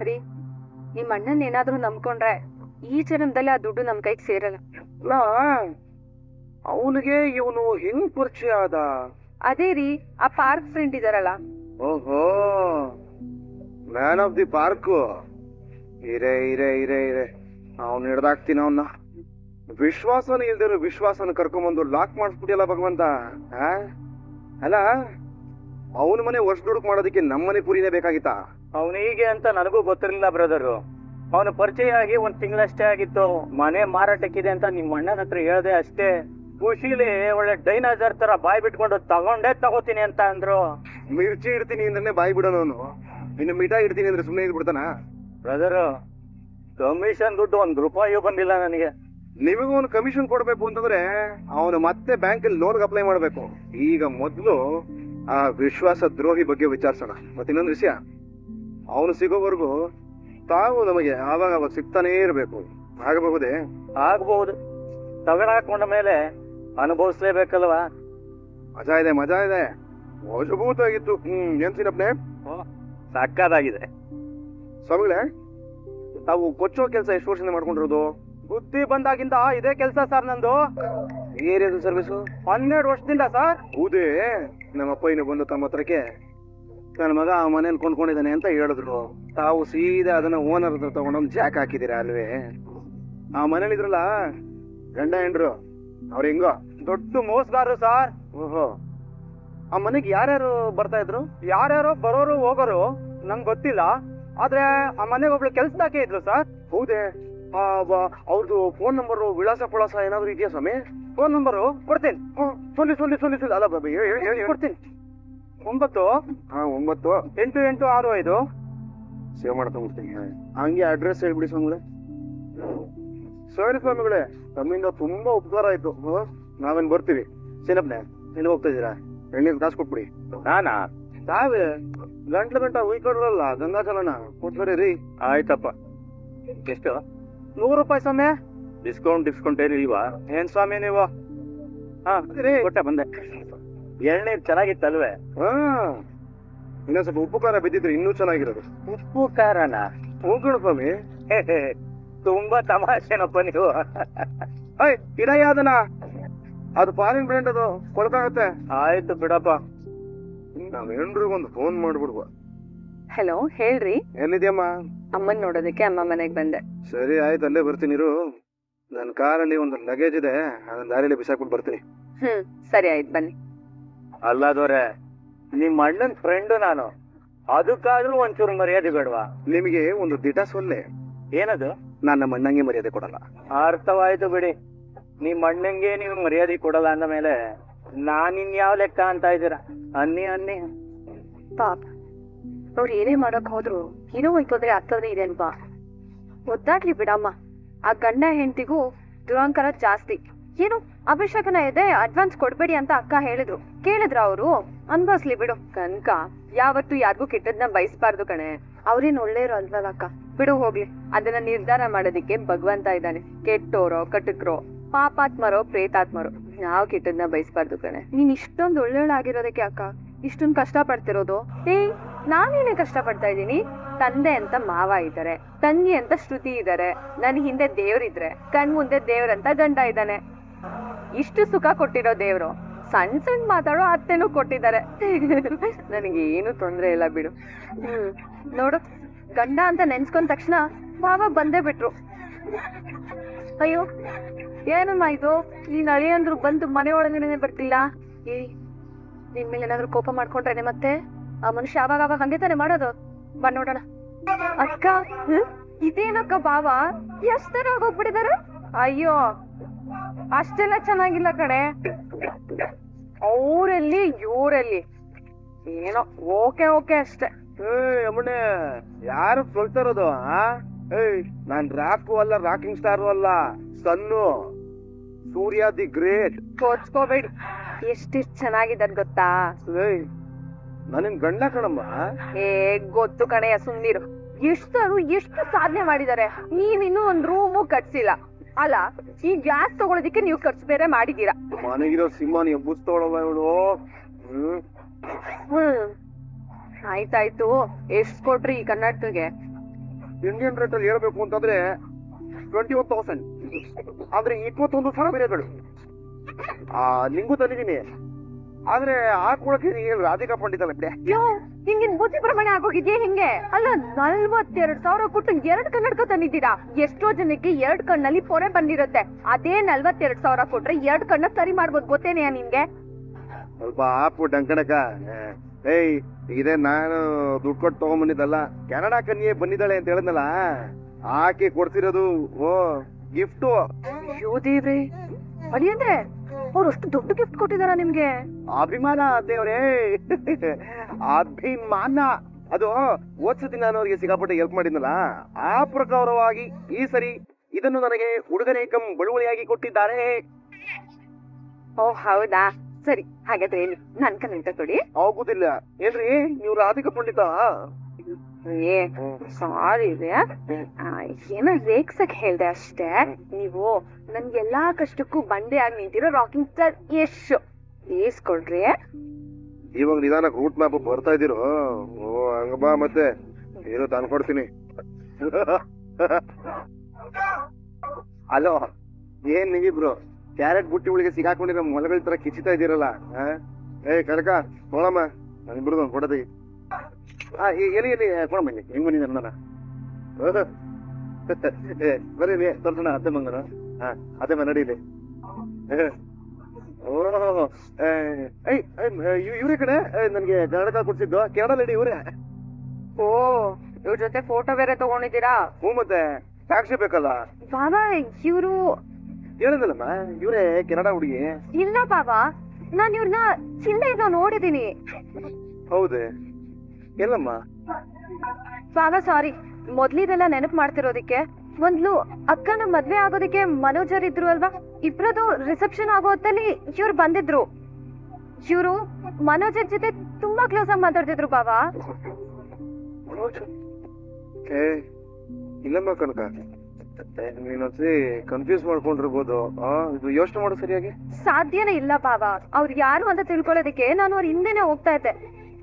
ರೀ, ನಿಮ್ ಅಣ್ಣನ್ ಏನಾದ್ರೂ ನಂಬ್ಕೊಂಡ್ರೆ ಈ ಜನ್ಮದಲ್ಲಿ ಆ ದುಡ್ಡು ನಮ್ ಕೈಗೆ ಸೇರಲ್ಲ. ಅವನಿಗೆ ಇವನು ಹೆಂಗ್ ಪರಿಚಯ ಆದ? ಅದೇ ರೀ, ಆ ಪಾರ್ಕ್ ಫ್ರೆಂಡ್ ಇದಾರಲ್ಲ. ಓಹೋ, ಮ್ಯಾನ್ ಆಫ್ ದಿ ಪಾರ್ಕ್. ಇರೇ ಇರೇ ಇರೇ ಇರೇ ಅವ್ನು ಹಿಡ್ದಾಕ್ತೀನಿ ಅವನ್ನ. ವಿಶ್ವಾಸನ ಇಲ್ದಿರೋ ವಿಶ್ವಾಸನ ಕರ್ಕೊಂಬಂದು ಲಾಕ್ ಮಾಡಿಸ್ಬಿಟ್ಟಿಯಲ್ಲ ಭಗವಂತ. ಅಲ್ಲ, ಅವನ ಮನೆ ವರ್ಷ ದುಡುಕ್ ಮಾಡೋದಕ್ಕೆ ನಮ್ಮನೆ ಪುರಿನೇ ಬೇಕಾಗಿತ್ತ? ಅವನಿಗೆ ಅಂತ ನನಗೂ ಗೊತ್ತಿರಲಿಲ್ಲ ಬ್ರದರು. ಅವನು ಪರಿಚಯ ಆಗಿ 1 ತಿಂಗಳಷ್ಟೇ ಆಗಿತ್ತು. ಮನೆ ಮಾರಾಟಕ್ಕಿದೆ ಅಂತ ನಿಮ್ಮ ಅಣ್ಣನ ಹತ್ರ ಹೇಳ್ದೆ ಅಷ್ಟೇ. ಖುಷಿಲಿ ಒಳ್ಳೆ ಡೈನಾಸರ್ ತರ ಬಾಯಿ ಬಿಟ್ಕೊಂಡು ತಗೋತೀನಿ ಅಂತ ಅಂದ್ರು. ಮಿರ್ಚಿ ಇಡ್ತೀನಿ ಅಂದ್ರೆ ಬಾಯಿ ಬಿಡೋನು, ಇನ್ನು ಮಿಠಾ ಇಡ್ತೀನಿ ಅಂದ್ರೆ ಸುಮ್ಮನೆ ಇದ್ಬಿಡ್ತಾನ? ಬ್ರದರು, ಕಮಿಷನ್ ದುಡ್ಡು 1 ರೂಪಾಯಿಯೂ ಬಂದಿಲ್ಲ ನನಗೆ. ನಿಮಗೂ ಒಂದು ಕಮಿಷನ್ ಕೊಡ್ಬೇಕು ಅಂತಂದ್ರೆ ಅವನು ಮತ್ತೆ ಬ್ಯಾಂಕ್ ಅಲ್ಲಿ ಲೋನ್ಗೆ ಅಪ್ಲೈ ಮಾಡ್ಬೇಕು. ಈಗ ಮೊದ್ಲು ಆ ವಿಶ್ವಾಸ ದ್ರೋಹಿ ಬಗ್ಗೆ ವಿಚಾರಿಸೋಣ. ಮತ್ತೆ ಇನ್ನೊಂದು ವಿಷಯ, ಅವನು ಸಿಗೋವರೆಗೂ ತಾವು ನಮಗೆ ಆವಾಗ ಸಿಗ್ತಾನೇ ಇರ್ಬೇಕು. ಆಗಬಹುದೇ? ಆಗಬಹುದು. ತಗೊಂಡಾಕೊಂಡ ಮೇಲೆ ಅನುಭವಿಸ್ಲೇಬೇಕಲ್ವಾ? ಮಜಾ ಇದೆ, ಮಜಾ ಇದೆ, ಮಜಬೂತ ಆಗಿತ್ತು. ಏನ್ ಸಿನಪ್ನೆ? ಸಕ್ಕದಾಗಿದೆ. ಸ್ವಾಮಿಗಳೇ, ತಾವು ಕೊಚ್ಚೋ ಕೆಲಸ ಎಷ್ಟು ವರ್ಷದಿಂದ ಮಾಡ್ಕೊಂಡಿರೋದು? ಬುದ್ಧಿ ಬಂದಾಗಿಂದ ಇದೇ ಕೆಲಸ ಸರ್ ನಂದು. ಏರಿಯಾದ ಸರ್ವಿಸು 12 ವರ್ಷದಿಂದ ಸರ್. ಹೌದೇ? ನಮ್ಮಪ್ಪ ಇನ್ನು ಬಂದು ತಮ್ಮ ಹತ್ರಕ್ಕೆ ನನ್ನ ಮಗ ಆ ಮನೇಲಿ ಕೊಂಡ್ಕೊಂಡಿದ್ದಾನೆ ಅಂತ ಹೇಳಿದ್ರು. ತಾವು ಸೀದಾ ಅದನ್ನ ಓನರ್ ಹತ್ರ ತಗೊಂಡೊಂದು ಜಾಕ್ ಹಾಕಿದ್ದೀರಾ ಅಲ್ವೇ? ಆ ಮನೇಲಿ ಇದ್ರಲ್ಲ ಗಂಡ ಹೆಂಡ್ರು, ಅವ್ರ ಹೆಂಗೋ ದೊಡ್ಡ ಮೋಸಗಾರರು ಸರ್. ಓಹೋ, ಆ ಮನೆಗೆ ಯಾರ್ಯಾರು ಬರ್ತಾ ಇದ್ರು? ಯಾರ್ಯಾರೋ ಬರೋರು ಹೋಗೋರು ನಂಗೆ ಗೊತ್ತಿಲ್ಲ. ಆದ್ರೆ ಆ ಮನೆಗೆ ಒಬ್ಳು ಕೆಲ್ಸದಾಕೆ ಇದ್ಲು ಸರ್. ಹೌದೇ? ಅವ್ರದ್ದು ಫೋನ್ ನಂಬರು, ವಿಳಾಸ ಪಳಾಸ ಏನಾದ್ರು ಇದೆಯಾ ಸ್ವಾಮಿ? ಫೋನ್ ನಂಬರು ಕೊಡ್ತೀನಿ. ಸೊಲ್ಲಿ ಅಲ್ಲ ಬಾಬಿ, ಕೊಡ್ತೀನಿ. 9 8865 ಸೇವ್ ಮಾಡ್ಕೊಂಡ್ಬಿಡ್ತೀನಿ. ಹಂಗೆ ಅಡ್ರೆಸ್ ಹೇಳ್ಬಿಡಿ ಸ್ವಾಮಿಗಳೇ. ಸರಿ ಸ್ವಾಮಿಗಳೇ, ತಮ್ಮಿಂದ ತುಂಬಾ ಉಪಕಾರ ಆಯ್ತು. ನಾವೇನ್ ಬರ್ತೀವಿ. ಸೀನಪ್ಪನೆ, ಎಲ್ಲಿ ಹೋಗ್ತಾ ಇದ್ದೀರಾ? ಎಳ್ನೀರು ಕಾಸು ಕೊಟ್ಬಿಡಿ. ನಾನಾ? ತಾವೇ ಗಂಟ ಉಯ್ಕೊಡ್ರಲ್ಲ ಗಂಗಾಚಲನ ಕೊಟ್ಬರಿ ರೀ. ಆಯ್ತಪ್ಪ. ಎಷ್ಟು? 100 ರೂಪಾಯಿ ಸ್ವಾಮಿ. ಡಿಸ್ಕೌಂಟ್ ಏನಿಲ್ವಾ? ಏನ್ ಸ್ವಾಮಿ ನೀವು? ಹಾ ಕೊಟ್ಟೆ ಬಂದೆ. ಎಳ್ನೀರು ಚೆನ್ನಾಗಿತ್ತಲ್ವೇ? ಇನ್ನೊಂದ್ ಸ್ವಲ್ಪ ಉಪ್ಪು ಖಾರ ಬಿದ್ದಿದ್ರೆ ಇನ್ನೂ ಚೆನ್ನಾಗಿರೋದು. ಉಪ್ಪು ಖಾರನ? ಹೋಗೋಣ ಸ್ವಾಮಿ. ತುಂಬಾ ತಮಾಷೆನಪ್ಪ ನೀವು. ಇಡಯ್ಯ ಅದನ್ನ, ಅದು ಫಾರಿನ್ ಬ್ರ್ಯಾಂಡ್, ಅದು ಕೊಳಕಾಗತ್ತೆ. ಆಯ್ತು ಬಿಡಪ್ಪ. ನಾವ್ ಹೆಂಡ್ರಿಗೊಂದು ಫೋನ್ ಮಾಡ್ಬಿಡುವ. ಹಲೋ, ಹೇಳ್ರಿ. ಎಲ್ಲಿದ್ಯಮ್ಮ? ಅಮ್ಮನ್ ನೋಡೋದಕ್ಕೆ ಅಮ್ಮ ಮನೆಗ್ ಬಂದೆ. ಸರಿ ಆಯ್ತು, ಅಲ್ಲೇ ಬರ್ತೀನಿ ಇರು. ನನ್ನ ಕಾರಲ್ಲಿ ಒಂದು ಲಗೇಜ್ ಇದೆ, ಅದನ್ನ ದಾರಿಯಲ್ಲಿ ಬಿಸಾಕ್ಬಿಟ್ಟು ಬರ್ತೀನಿ. ಸರಿ ಆಯ್ತು ಬನ್ನಿ. ಅಲ್ಲಾದವ್ರೆ, ನಿಮ್ ಅಣ್ಣನ್ ಫ್ರೆಂಡು ನಾನು, ಅದಕ್ಕಾದ್ರೂ ಒಂಚೂರು ಮರ್ಯಾದೆ ಬೇಡವಾ? ನಿಮಗೆ ಒಂದು ದಿಟ ಸೊಲ್ಲೆ. ಏನದು? ನಾನು ನಮ್ಮ ಅಣ್ಣಂಗೆ ಮರ್ಯಾದೆ ಕೊಡಲ್ಲ. ಅರ್ಥವಾಯ್ತು ಬಿಡಿ. ನಿಮ್ ಅಣ್ಣಂಗೆ ನೀವು ಮರ್ಯಾದೆ ಕೊಡಲ್ಲ ಅಂದ ಮೇಲೆ ನಾನಿನ್ಯಾವ ಲೆಕ್ಕ ಅಂತ ಇದ್ದೀರಾ? ಅನ್ನಿ ಪಾಪ ಅವ್ರು ಏನೇ ಮಾಡಕ್ ಹೋದ್ರು ಏನೋ ಒಂದ್ ತೊಂದ್ರೆ ಆಗ್ತದೆ ಇದೆ ಅಲ್ವಾ? ಒದ್ದಾಡ್ಲಿ ಬಿಡಮ್ಮ. ಆ ಗಂಡ ಹೆಂಡತಿಗೂ ದುರಂಕಾರ ಜಾಸ್ತಿ. ಏನು ಅಭಿಷೇಕನ ಇದೆ ಅಡ್ವಾನ್ಸ್ ಕೊಡ್ಬೇಡಿ ಅಂತ ಅಕ್ಕ ಹೇಳಿದ್ರು, ಕೇಳಿದ್ರ ಅವರು? ಅನ್ಭವಿಸ್ಲಿ ಬಿಡು. ಕನಕ ಯಾವತ್ತು ಯಾರಿಗೂ ಕೆಟ್ಟದ್ನ ಬಯಸ್ಬಾರ್ದು ಕಣೆ. ಅವ್ರೇನ್ ಒಳ್ಳೆಯರು ಅಲ್ವಲ್ಲ ಅಕ್ಕ, ಬಿಡು ಹೋಗ್ಲಿ. ಅದನ್ನ ನಿರ್ಧಾರ ಮಾಡೋದಿಕ್ಕೆ ಭಗವಂತ ಇದ್ದಾನೆ. ಕೆಟ್ಟೋರೋ ಕಟಕ್ರೋ, ಪಾಪಾತ್ಮರೋ ಪ್ರೇತಾತ್ಮರೋ, ನಾವ್ ಕೆಟ್ಟದ್ನ ಬಯಸ್ಬಾರ್ದು ಕಣೆ. ನೀನ್ ಇಷ್ಟೊಂದು ಒಳ್ಳೆಯವಳಾಗಿರೋದಕ್ಕೆ ಅಕ್ಕ ಇಷ್ಟೊಂದು ಕಷ್ಟ ಪಡ್ತಿರೋದು. ನಾನೇನೇ ಕಷ್ಟ ಪಡ್ತಾ ಇದ್ದೀನಿ? ತಂದೆ ಅಂತ ಮಾವ ಇದ್ದಾರೆ, ತಂಗಿ ಅಂತ ಶ್ರುತಿ ಇದ್ದಾರೆ, ನನ್ ಹಿಂದೆ ದೇವ್ರಿದ್ರೆ ಕಣ್ ಮುಂದೆ ದೇವ್ರಂತ ಗಂಡ ಇದ್ದಾನೆ. ಇಷ್ಟು ಸುಖ ಕೊಟ್ಟಿರೋ ದೇವ್ರು ಸಣ್ಣ ಸಣ್ಣ ಮಾತಾಡೋ ಅತ್ತೆನೂ ಕೊಟ್ಟಿದ್ದಾರೆ. ನನಗೆ ಏನು ತೊಂದ್ರೆ ಇಲ್ಲ ಬಿಡು. ನೋಡು, ಗಂಡ ಅಂತ ನೆನ್ಸ್ಕೊಂಡ ತಕ್ಷಣ ಮಾವ ಬಂದೇ ಬಿಟ್ರು. ಅಯ್ಯೋ ಏನಮ್ಮ ಇದು, ನೀನ್ ಅಳಿಯಂದ್ರು ಬಂದು ಮನೆ ಒಳಗಡೆ ಬರ್ತಿಲ್ಲ. ನಿನ್ ಮೇಲೆ ಏನಾದ್ರು ಕೋಪ ಮಾಡ್ಕೊಂಡ್ರೇನೆ ಮತ್ತೆ ಆ ಮನುಷ್ಯ ಆವಾಗ ಹಂಗೆ ತಾನೆ ಮಾಡೋದು. ಬಂದ್ ನೋಡೋಣ. ಅಕ್ಕ ಇದೇನಕ್ಕ ಬಾವ ಎಷ್ಟರ ಹೋಗ್ಬಿಟ್ಟಿದಾರೆ? ಅಯ್ಯೋ ಅಷ್ಟೆಲ್ಲ ಚೆನ್ನಾಗಿಲ್ಲ ಕಡೆ. ಅವ್ರಲ್ಲಿ ಇವ್ರಲ್ಲಿ ಏನೋ ಓಕೆ ಓಕೆ ಅಷ್ಟೆ. ಅಮ್ಮಣ್ಣೆ ಯಾರು ಸೊಲ್ತಾ ಇರೋದು? ನಾನ್ ರಾಕು ಅಲ್ಲ, ರಾಕಿಂಗ್ ಸ್ಟಾರು ಅಲ್ಲ, ಸನ್ನು, ಸೂರ್ಯ ದಿ ಗ್ರೇಟ್. ಕೋಚ್ಕೋಬೇಡಿ, ಎಷ್ಟಿಷ್ಟು ಚೆನ್ನಾಗಿದ್ದಾರ ಗೊತ್ತಾ? ನಾನಿನ್ ಗಂಡ ಕಣಮ್ಮ. ಗೊತ್ತು ಕಣೆಯ, ಸುಮ್ನಿರು. ಎಷ್ಟು ಸಾಧನೆ ಮಾಡಿದ್ದಾರೆ. ನೀವಿನ್ನೂ ಒಂದ್ ರೂಮು ಕಟ್ಸಿಲ್ಲ ಅಲ್ಲ? ಈ ಗ್ಲಾಸ್ ತಗೊಳೋದಿಕ್ಕೆ ನೀವು ಖರ್ಚು ಬೇರೆ ಮಾಡಿದೀರಾ. ಮನೆಗಿರೋ ಸಿಂಹನ ಎಬ್ಬುಸ್ತೋಳವ ಇವಳು. ಆಯ್ತಾಯ್ತು, ಎಷ್ಟ್ ಕೊಟ್ರಿ ಈ ಕರ್ನಾಟಕಗೆ? ಇಂಡಿಯನ್ ರೇಟ್ ಅಲ್ಲಿ ಹೇಳ್ಬೇಕು ಅಂತಂದ್ರೆ 21,000. ಆದ್ರೆ 21,000 ನಿಂಗೂ ತಂದಿದ್ದೀನಿ. ಆದ್ರೆ ಹಾಕೊಳಕ್ಕೆ ರಾಧಿಕಾ ಪಂಡಿತಲ್ಲ ಬಿಡೆ. ನಿಂಗಿನ್ ಬುದ್ಧಿ ಪ್ರಮಾಣ ಆಗೋಗಿದ್ಯಾ ಹಿಂಗೆ? ಅಲ್ಲ 42,000 ಕೊಟ್ಟು 2 ಕನ್ನಡಕ ತಂದಿದ್ದೀರಾ. ಎಷ್ಟೋ ಜನಕ್ಕೆ 2 ಕಣ್ಣಲ್ಲಿ ಪೊರೆ ಬಂದಿರುತ್ತೆ. ಅದೇ 42,000 ಕೊಟ್ರೆ 2 ಕಣ್ಣ ಸರಿ ಮಾಡ್ಬೋದು. ಗೊತ್ತೇನೆಯಾ ನಿನ್ಗೆ? ಸ್ವಲ್ಪ ಆಪು ಡಂಕಣಕ. ಇದೇ ನಾನು ದುಡ್ಡು ಕೊಟ್ಟು ತಗೊಂಡ್ಬಂದಿದ್ದಲ್ಲ, ಕೆನಡಾ ಕನ್ಯೆ ಬಂದಿದ್ದಾಳೆ ಅಂತ ಹೇಳಿದ್ನಲ್ಲ, ಆಕೆ ಕೊಡ್ತಿರೋದು ಗಿಫ್ಟು. ಅಯ್ಯೋ ದೇವ್ರೆ, ಅಡಿ ಅಂದ್ರೆ ಅವ್ರು ಅಷ್ಟು ದೊಡ್ಡ ಗಿಫ್ಟ್ ಕೊಟ್ಟಿದಾರ ನಿಮ್ಗೆ? ಅಭಿಮಾನ ದೇವ್ರೇ, ಅಭಿಮಾನ. ಅದು ಓದ್ಸತಿ ನಾನು ಅವ್ರಿಗೆ ಸಿಕ್ಕಾಪಟ್ಟೆ ಹೆಲ್ಪ್ ಮಾಡಿದ್ನಲ್ಲ, ಆ ಪ್ರಕಾರವಾಗಿ ಈ ಸರಿ ಇದನ್ನು ನನಗೆ ಉಡುಗೊರೆ ಕಂ ಬಳುವಳಿಯಾಗಿ ಕೊಟ್ಟಿದ್ದಾರೆ. ಓ ಹೌದಾ, ಸರಿ. ಹಾಗಾದ್ರೆ ಏನು ನನ್ ಕನ್ನಡ ಕೊಡಿ. ಆಗುದಿಲ್ಲ ಏನ್ರಿ, ನೀವು ರಾಧಿಕಾ ಪಂಡಿತ? ಸಾರಿ ಇದೆ, ಏನೋ ರೇಕ್ಸಕ್ ಹೇಳ್ದೆ ಅಷ್ಟೇ. ನೀವು ನನ್ಗೆಲ್ಲಾ ಕಷ್ಟಕ್ಕೂ ಬಂಡೆ ಆಗಿ ನಿಂತಿರೋ ರಾಕಿಂಗ್ ಸ್ಟಾರ್ ಯಶ್ ಕೊಡ್ರಿ. ಇವಾಗ ನಿಧಾನಕ್ಕೆ ರೂಟ್ ಮ್ಯಾಪ್ ಬರ್ತಾ ಇದ್ದೀರೋ? ಓ ಹಂಗ ಬಾ, ಮತ್ತೆ ಏನು ತಂದ್ಕೊಡ್ತೀನಿ. ಅಲೋ, ಏನ್ ನೀವಿಬ್ರು ಕ್ಯಾರೆಟ್ ಬುಟ್ಟಿ ಒಳಗೆ ಸಿಗಾಕೊಂಡಿರೋ ಮೊಲಗಳ ತರ ಕಿಚ್ಚಿತಾ ಇದ್ದೀರಲ್ಲ? ಕನಕ ಕೊಡಮ್ಮ, ನಾನಿಬ್ರದ್ದು ಒಂದು ಕೊಡದಿ. ಎಲ್ಲಿ ಕೊಡಮ್ಮ, ಇಲ್ಲಿ ಹೆಂಗ್ ಬಂದಿದ್ದಾರೆ ನಾನು? ಬರೀ ತೋರ್ಸೋಣ ಅತ್ತೆ ಮಂಗನ. ಅದೇ ನಡೀಲಿ. ಇವ್ರೇ ಕಡೆ ನನ್ಗೆ ಕನ್ನಡಕ ಕೊಡ್ಸಿದ್ದು, ಕೆನಡಾ ಲೇಡಿ ಇವ್ರೆ. ಓ, ಇವ್ರ ಜೊತೆ ಫೋಟೋ ಬೇರೆ ತಗೊಂಡಿದ್ದೀರಾ? ಹ್ಞೂ, ಮತ್ತೆ ಸಾಕ್ಷಿ ಬೇಕಲ್ಲ. ಬಾಬಾ ಇವ್ರು ಹೇಳಿದಲ್ಲಮ್ಮ, ಇವ್ರೇ ಕೆನಡಾ ಹುಡುಗಿ. ಇಲ್ಲ ಬಾಬಾ, ನಾನ್ ಇವ್ರನ್ನ ಚಿಲ್ಲೆಯಿಂದ ನೋಡಿದೀನಿ. ಹೌದೇ? ಎಲ್ಲಮ್ಮ? ಬಾಬಾ ಸಾರಿ, ಮೊದ್ಲಿದೆಲ್ಲ ನೆನಪು ಮಾಡ್ತಿರೋದಿಕ್ಕೆ. ಮೊದ್ಲು ಅಕ್ಕನ ಮದ್ವೆ ಆಗೋದಿಕ್ಕೆ ಮನೋಜರ್ ಇದ್ರು ಅಲ್ವಾ, ಇಬ್ರದು ರಿಸೆಪ್ಷನ್ ಆಗೋ ಹೊತ್ತಲ್ಲಿ ಇವ್ರು ಬಂದಿದ್ರು. ಇವ್ರು ಮನೋಜರ್ ಜೊತೆ ತುಂಬಾ ಕ್ಲೋಸ್ ಆಗಿ ಮಾತಾಡ್ತಿದ್ರು ಬಾಬಾ. ಇಲ್ಲಮ್ಮ ಕನಕ, ನೀನೊಂದ್ಸರಿ ಕನ್ಫ್ಯೂಸ್ ಮಾಡ್ಕೊಂಡಿರ್ಬೋದು. ಇದು ಯೋಚನೆ ಮಾಡು ಸರಿಯಾಗಿ. ಸಾಧ್ಯನೇ ಇಲ್ಲ ಬಾಬಾ, ಅವ್ರು ಯಾರು ಅಂತ ತಿಳ್ಕೊಳ್ಳೋದಕ್ಕೆ ನಾನು ಅವ್ರ ಹಿಂದೆನೆ ಹೋಗ್ತಾ ಇದ್ದೆ.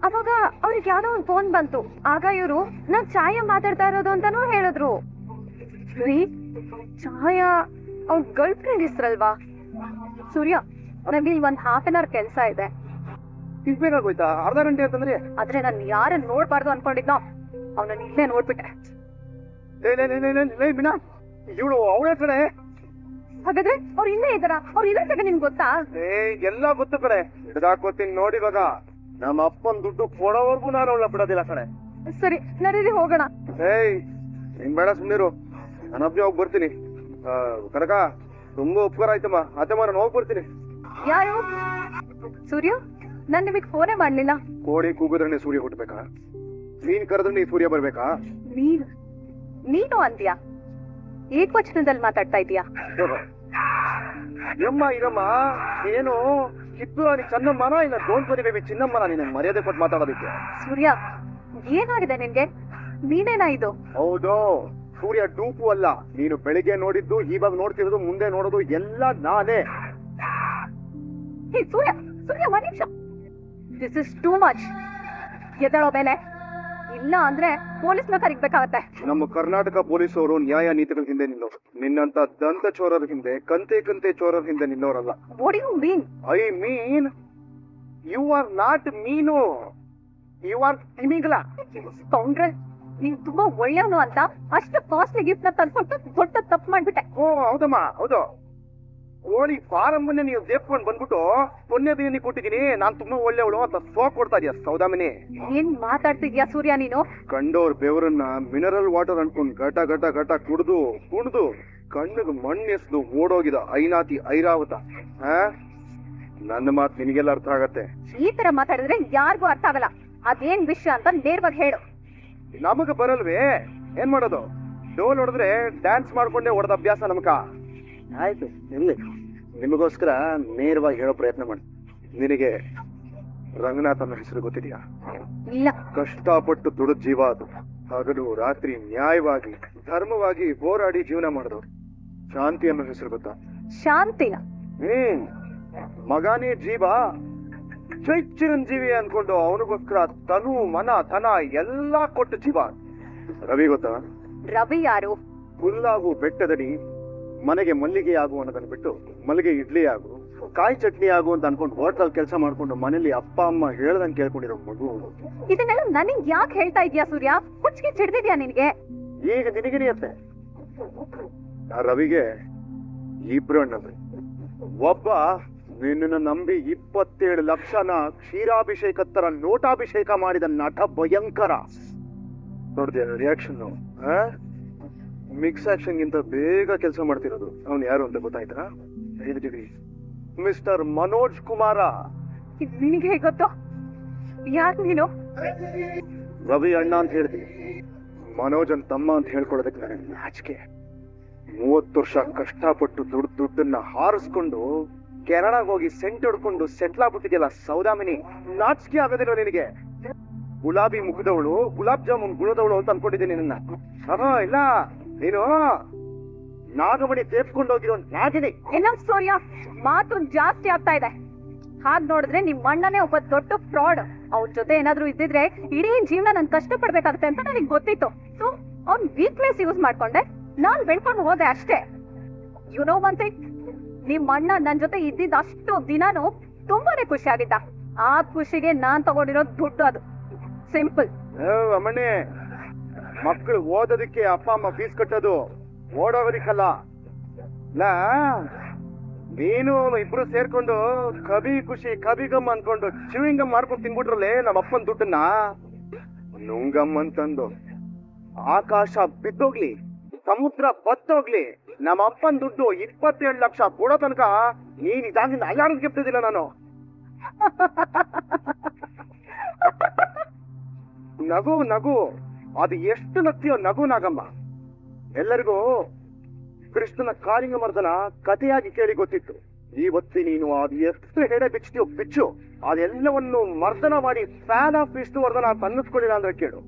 ಅವಾಗ ಅವ್ರಿಗೆ ಯಾವ್ದೋ ಒಂದು ಫೋನ್ ಬಂತು. ಆಗ ಇವ್ರು ನಾನ್ ಛಾಯಾ ಮಾತಾಡ್ತಾ ಇರೋದು ಅಂತಾನೂ ಹೇಳಿದ್ರು. ಛಾಯಾ ಅವ್ರ ಗರ್ಲ್ ಫ್ರೆಂಡ್ ಹೆಸ್ರಲ್ವಾ? ಸೂರ್ಯ, ನನ್ಗೆ ಇಲ್ಲಿ 1 half an hour ಕೆಲ್ಸ ಇದೆ. ಬೇಕಾಗೋಯ್ತಾ? ಅರ್ಧ ಗಂಟೆ ಅಂತಂದ್ರೆ? ಆದ್ರೆ ನಾನ್ ಯಾರನ್ನ ನೋಡ್ಬಾರ್ದು ಅನ್ಕೊಂಡಿದ್ನೋ ಅವ್ನ ಇಲ್ಲೇ ನೋಡ್ಬಿಟ್ಟೆ. ಇವಳು ಅವಳ ಕಡೆ ಹಾಗಾದ್ರೆ ಅವ್ರು ಇಲ್ಲೇ ಇದ್ದಾರಾ? ಅವ್ರು ಇರೋ ಜಾಗ ನಿಮ್ಗೆ ಗೊತ್ತಾ? ಎಲ್ಲ ಗೊತ್ತು ಕಡೆ ಹಿಡ್ದಾಕೋತೀನಿ ನೋಡಿ. ಇವಾಗ ನಮ್ಮ ಅಪ್ಪನ್ ದುಡ್ಡು ಕೊಡೋವರ್ಗು ನಾನು ಅವಳ ಬಿಡೋದಿಲ್ಲ ಕಡೆ. ಸರಿ ನಡೀರಿ ಹೋಗೋಣ. ಹಿಂಗ್ ಬೇಡ ಸುಮ್ನಿರು, ನಾನೊಬ್ನೇ ಹೋಗಿ ಬರ್ತೀನಿ. ಕನಕ ತುಂಬಾ ಉಪಕಾರ ಆಯ್ತಮ್ಮ, ಅತ್ತಮ್ಮ ನಾನು ಹೋಗಿ ಬರ್ತೀನಿ. ಯಾರು? ಸೂರ್ಯ? ನಾನ್ ನಿಮಗ್ ಫೋನೇ ಮಾಡ್ಲಿಲ್ಲ. ಕೋಳಿ ಕೂಗಿದ್ರೆ ಸೂರ್ಯ ಹುಟ್ಟಬೇಕಾ? ನೀನ್ ಕರೆದ್ರೆ ಸೂರ್ಯ ಬರ್ಬೇಕಾ? ನೀನು ಅಂದ್ಯಾ? ಏಕವಚನದಲ್ಲಿ ಮಾತಾಡ್ತಾ ಇದೀಯಾ? ಯಮ್ಮ ಇರಮ್ಮ, ಏನು ಕಿತ್ತೂರಾಣಿ ಚೆನ್ನಮ್ಮನ ಇಲ್ಲ ಡೋಂಟ್ ಬೇಬಿ ಚಿನ್ನಮ್ಮನ ನಿನ್ನ ಮರ್ಯಾದೆ ಕೊಟ್ಟು ಮಾತಾಡೋದಕ್ಕೆ? ಸೂರ್ಯ ಏನಾಗಿದೆ ನಿನ್ಗೆ? ನೀನೇನಾ ಇದು? ಹೌದು, ಸೂರ್ಯ ಡೂಪು ಅಲ್ಲ. ನೀನು ಬೆಳಿಗ್ಗೆ ನೋಡಿದ್ದು, ಇವಾಗ ನೋಡ್ತಿರೋದು, ಮುಂದೆ ನೋಡೋದು ಎಲ್ಲ ನಾನೇ. ಸೂರ್ಯ ಸೂರ್ಯ ಒಂದ್ ನಿಮಿಷ. This is too much. ಎದ್ದೇಳೋ ಮೇಲೆ, ಇಲ್ಲ ಅಂದ್ರೆ ಪೊಲೀಸ್ನ ಕರಿಬೇಕಾಗತ್ತೆ. ನಮ್ಮ ಕರ್ನಾಟಕ ಪೊಲೀಸವರು ನ್ಯಾಯ ನೀತಿಗಳ ಹಿಂದೆ ನಿಲ್ಲೋರು. ನಿನ್ನಂತ ದಂತ ಚೋರರ ಹಿಂದೆ, ಕಂತೆ ಚೋರರ ಹಿಂದೆ ನಿಲ್ಲೋರಲ್ಲ. What you mean? I mean you are not ಮೀನು, ಯು ಆರ್ ತಿಮಿಂಗಲ. ಕೌಂಡ್ರೆ, ನೀನ್ ತುಂಬಾ ಒಳ್ಳೆಯವನು ಅಂತ ಅಷ್ಟು ಕಾಸ್ಟ್ಲಿ ಗಿಫ್ಟ್ ನ ತಂದ್ಕೊಟ್ಟು ದೊಡ್ಡ ತಪ್ಪು ಮಾಡ್ಬಿಟ್ಟೆ. ಓ ಹೌದಮ್ಮ, ಹೌದು. ಕೋಳಿ ಫಾರಮ್ಮನ್ನೇ ನೀವು ದೇಪ್ಕೊಂಡು ಬಂದ್ಬಿಟ್ಟು ಪೊನ್ನೆ ಬಿರಿಯಾನಿ ಕೊಟ್ಟಿದ್ದೀನಿ, ನಾನ್ ತುಂಬಾ ಒಳ್ಳೆಯವಳು ಅಂತ ಸೋಕ್ ಕೊಡ್ತಾ ಇದೀಯ ಸೌದಾಮಿನಿ. ಏನ್ ಮಾತಾಡ್ತಿದ್ಯಾ ಸೂರ್ಯ ನೀನು? ಕಂಡೋರ್ ಬೆವರನ್ನ ಮಿನರಲ್ ವಾಟರ್ ಅನ್ಕೊಂಡು ಘಟ ಕುಡ್ದು ಕಣ್ಣಿಗೆ ಮಣ್ಣೆಸ್ದು ಓಡೋಗಿದ ಐನಾತಿ ಐರಾವತ. ನನ್ನ ಮಾತು ನಿನಗೆಲ್ಲ ಅರ್ಥ ಆಗತ್ತೆ. ಈ ತರ ಮಾತಾಡಿದ್ರೆ ಯಾರಿಗೂ ಅರ್ಥ ಆಗಲ್ಲ. ಅದೇನ್ ವಿಷಯ ಅಂತ ನೇರವಾಗಿ ಹೇಳು. ನಮಗ ಬರಲ್ವೇ, ಏನ್ ಮಾಡೋದು? ಡೋಲ್ ಹೊಡೆದ್ರೆ ಡ್ಯಾನ್ಸ್ ಮಾಡ್ಕೊಂಡೇ ಹೊಡೆದ ಅಭ್ಯಾಸ ನಮಕ. ಆಯ್ತು ಇರ್ಲಿ, ನಿಮಗೋಸ್ಕರ ನೇರವಾಗಿ ಹೇಳೋ ಪ್ರಯತ್ನ ಮಾಡಿ. ನಿನಗೆ ರಂಗನಾಥ್ ಅನ್ನೋ ಹೆಸರು ಗೊತ್ತಿದ್ಯಾ? ಇಲ್ಲ. ಕಷ್ಟಪಟ್ಟು ದುಡಿದ ಜೀವ ಅದು. ಹಗಲು ರಾತ್ರಿ ನ್ಯಾಯವಾಗಿ ಧರ್ಮವಾಗಿ ಹೋರಾಡಿ ಜೀವನ ಮಾಡಿದವ್ರು. ಶಾಂತಿ ಅನ್ನೋ ಹೆಸರು ಗೊತ್ತಾ? ಶಾಂತಿನ? ಮಗಾನೇ ಜೀವ, ಚಿರಂಜೀವಿ ಅನ್ಕೊಂಡು ಅವನಿಗೋಸ್ಕರ ತನು ಮನ ಧನ ಎಲ್ಲಾ ಕೊಟ್ಟು ಜೀವ. ರವಿ ಗೊತ್ತಾ? ರವಿ ಯಾರು? ಹುಲ್ಲಾಗು ಬೆಟ್ಟದಡಿ ಮನೆಗೆ ಮಲ್ಲಿಗೆ ಆಗು ಅನ್ನೋದನ್ನ ಬಿಟ್ಟು ಮಲ್ಲಿಗೆ ಇಡ್ಲಿ ಆಗು, ಕಾಯಿ ಚಟ್ನಿ ಆಗು ಅಂತ ಅನ್ಕೊಂಡು ಹೋಟೆಲ್ ಕೆಲಸ ಮಾಡ್ಕೊಂಡು ಮನೇಲಿ ಅಪ್ಪ ಅಮ್ಮ ಹೇಳ್ದಂಗೆ ಕೇಳ್ಕೊಂಡಿರೋ ಮಗು. ಇದನ್ನೆಲ್ಲ ನನಗ್ ಯಾಕೆ ಹೇಳ್ತಾ ಇದ್ಯಾ ಸೂರ್ಯ? ಹುಚ್ಚಿಗೆ ಚಿಡ್ದಿದ್ಯಾ ನಿನ್ಗೆ? ಈಗ ನಿನಗೇನಿಯತ್ತೆ? ಆ ರವಿಗೆ ಇಬ್ರು ಅಣ್ಣರು. ಒಬ್ಬ ನಿನ್ನ ನಂಬಿ 27 ಲಕ್ಷನ ಕ್ಷೀರಾಭಿಷೇಕ ತರ ನೋಟಾಭಿಷೇಕ ಮಾಡಿದ ನಟ ಭಯಂಕರ. ನೋಡ್ತೀಯ ರಿಯಾಕ್ಷನ್? ಮಿಕ್ಸ್ ಆಕ್ಷನ್ ಗಿಂತ ಬೇಗ ಕೆಲಸ ಮಾಡ್ತಿರೋದು ಅವ್ನು ಯಾರು ಅಂತ ಗೊತ್ತಾಯ್ತಾ? 5 ಡಿಗ್ರಿ ಮಿಸ್ಟರ್ ಮನೋಜ್ ಕುಮಾರ. ನಿನಗೆ ಹೇಗೆ ಗೊತ್ತು? ಯಾರು ನೀನು? ರವಿ ಅಣ್ಣ ಅಂತ ಹೇಳ್ತೀನಿ, ಮನೋಜನ್ ತಮ್ಮ ಅಂತ ಹೇಳ್ಕೊಡೋದಕ್ಕೆ ನನಗೆ ನಾಚಿಕೆ. 30 ವರ್ಷ ಕಷ್ಟಪಟ್ಟು ದುಡ್ಡನ್ನ ಹಾರಿಸ್ಕೊಂಡು ಕೆನಡಾಗ ಹೋಗಿ ಸೆಂಟ್ ಹೊಡ್ಕೊಂಡು ಸೆಟ್ಲ್ ಆಗ್ಬಿಟ್ಟಿದ್ಯಲ್ಲ ಸೌದಾಮಿನಿ. ನಾಚಿಕೆ ಆಗೋದಿಲ್ಲ ನಿನಗೆ? ಗುಲಾಬಿ ಮುಖದವಳು, ಗುಲಾಬ್ ಜಾಮೂನ್ ಗುಣದವಳು ಅಂತ ಅನ್ಕೊಂಡಿದ್ದೀನಿ ನಿನ್ನ. ಇಲ್ಲ, ನೀನು ನಾಗಮಣಿ ತೇಪ್ಕೊಂಡು ಹೋಗಿರೋ ನಾಗಿನಿ. ಏನೋ ಸೂರ್ಯ, ಮಾತು ಜಾಸ್ತಿ ಆಗ್ತಾ ಇದೆ. ಹಾಗ್ ನೋಡಿದ್ರೆ ನಿಮ್ ಅಣ್ಣನೇ ಒಬ್ಬ ದೊಡ್ಡ ಫ್ರಾಡ್. ಅವ್ರ ಜೊತೆ ಏನಾದ್ರು ಇದ್ದಿದ್ರೆ ಇಡೀ ಜೀವನ ನನ್ ಕಷ್ಟ ಪಡ್ಬೇಕಾಗತ್ತೆ ಅಂತ ನನಗೆ ಗೊತ್ತಿತ್ತು. ಸೊ ಅವ್ನ್ ವೀಕ್ನೆಸ್ ಯೂಸ್ ಮಾಡ್ಕೊಂಡೆ, ನಾನ್ ಬೆಳ್ಕೊಂಡು ಹೋದೆ ಅಷ್ಟೇ. ಯು ನೋ ಒನ್ ಥಿಂಗ್, ನಿಮ್ ಅಣ್ಣ ನನ್ ಜೊತೆ ಇದ್ದಿದ್ದ ಅಷ್ಟು ದಿನಾನು ತುಂಬಾನೇ ಖುಷಿ ಆಗಿದ್ದ. ಆ ಖುಷಿಗೆ ನಾನ್ ತಗೊಂಡಿರೋ ದುಡ್ಡು ಅದು. ಸಿಂಪಲ್. ಅಮ್ಮಣ್ಣೆ, ಮಕ್ಕಳು ಓದೋದಕ್ಕೆ ಅಪ್ಪ ಅಮ್ಮ ಫೀಸ್ ಕಟ್ಟೋದು, ಓಡೋಗೋದಿಕ್ಕಲ್ಲ. ನೀನು ಇಬ್ರು ಸೇರ್ಕೊಂಡು ಕಬಿ ಖುಷಿ ಕಬಿ ಗಮ್ ಅನ್ಕೊಂಡು ಚಿವಿಂಗಮ್ ಮಾಡ್ಕೊಂಡು ತಿನ್ಬಿಟ್ರಲ್ಲೇ ನಮ್ಮ ಅಪ್ಪನ ದುಡ್ಡನ್ನ. ನುಂಗಮ್ ಅಂತಂದು ಆಕಾಶ ಬಿದ್ದೋಗ್ಲಿ, ಸಮುದ್ರ ಬತ್ತೋಗ್ಲಿ, ನಮ್ಮ ಅಪ್ಪನ ದುಡ್ಡು 27 ಲಕ್ಷ ಕೊಡೋ ತನಕ ನೀನ್ ಇದಾಗಿಂದ ಯಾರು ಗಿಫ್ಟಿದಿಲ್ಲ ನಾನು. ನಗು ನಗು, ಅದು ಎಷ್ಟು ನಗ್ತೀಯೋ ನಗು ನಾಗಮ್ಮ. ಎಲ್ಲರಿಗೂ ಕೃಷ್ಣನ ಕಾಳಿಂಗ ಮರ್ದನ ಕಥೆಯಾಗಿ ಕೇಳಿ ಗೊತ್ತಿತ್ತು. ಇವತ್ತು ನೀನು ಅದು ಎಷ್ಟು ಹೆಡೆ ಬಿಚ್ತೀಯೋ ಬಿಚ್ಚು, ಅದೆಲ್ಲವನ್ನು ಮರ್ದನ ಮಾಡಿ ಫ್ಯಾನ್ ಆಫ್ ವಿಷ್ಣುವರ್ಧನ ಅಂತ ಅನ್ನಿಸ್ಕೊಳ್ಳಿಲ್ಲ ಅಂದ್ರೆ ಕೇಳು.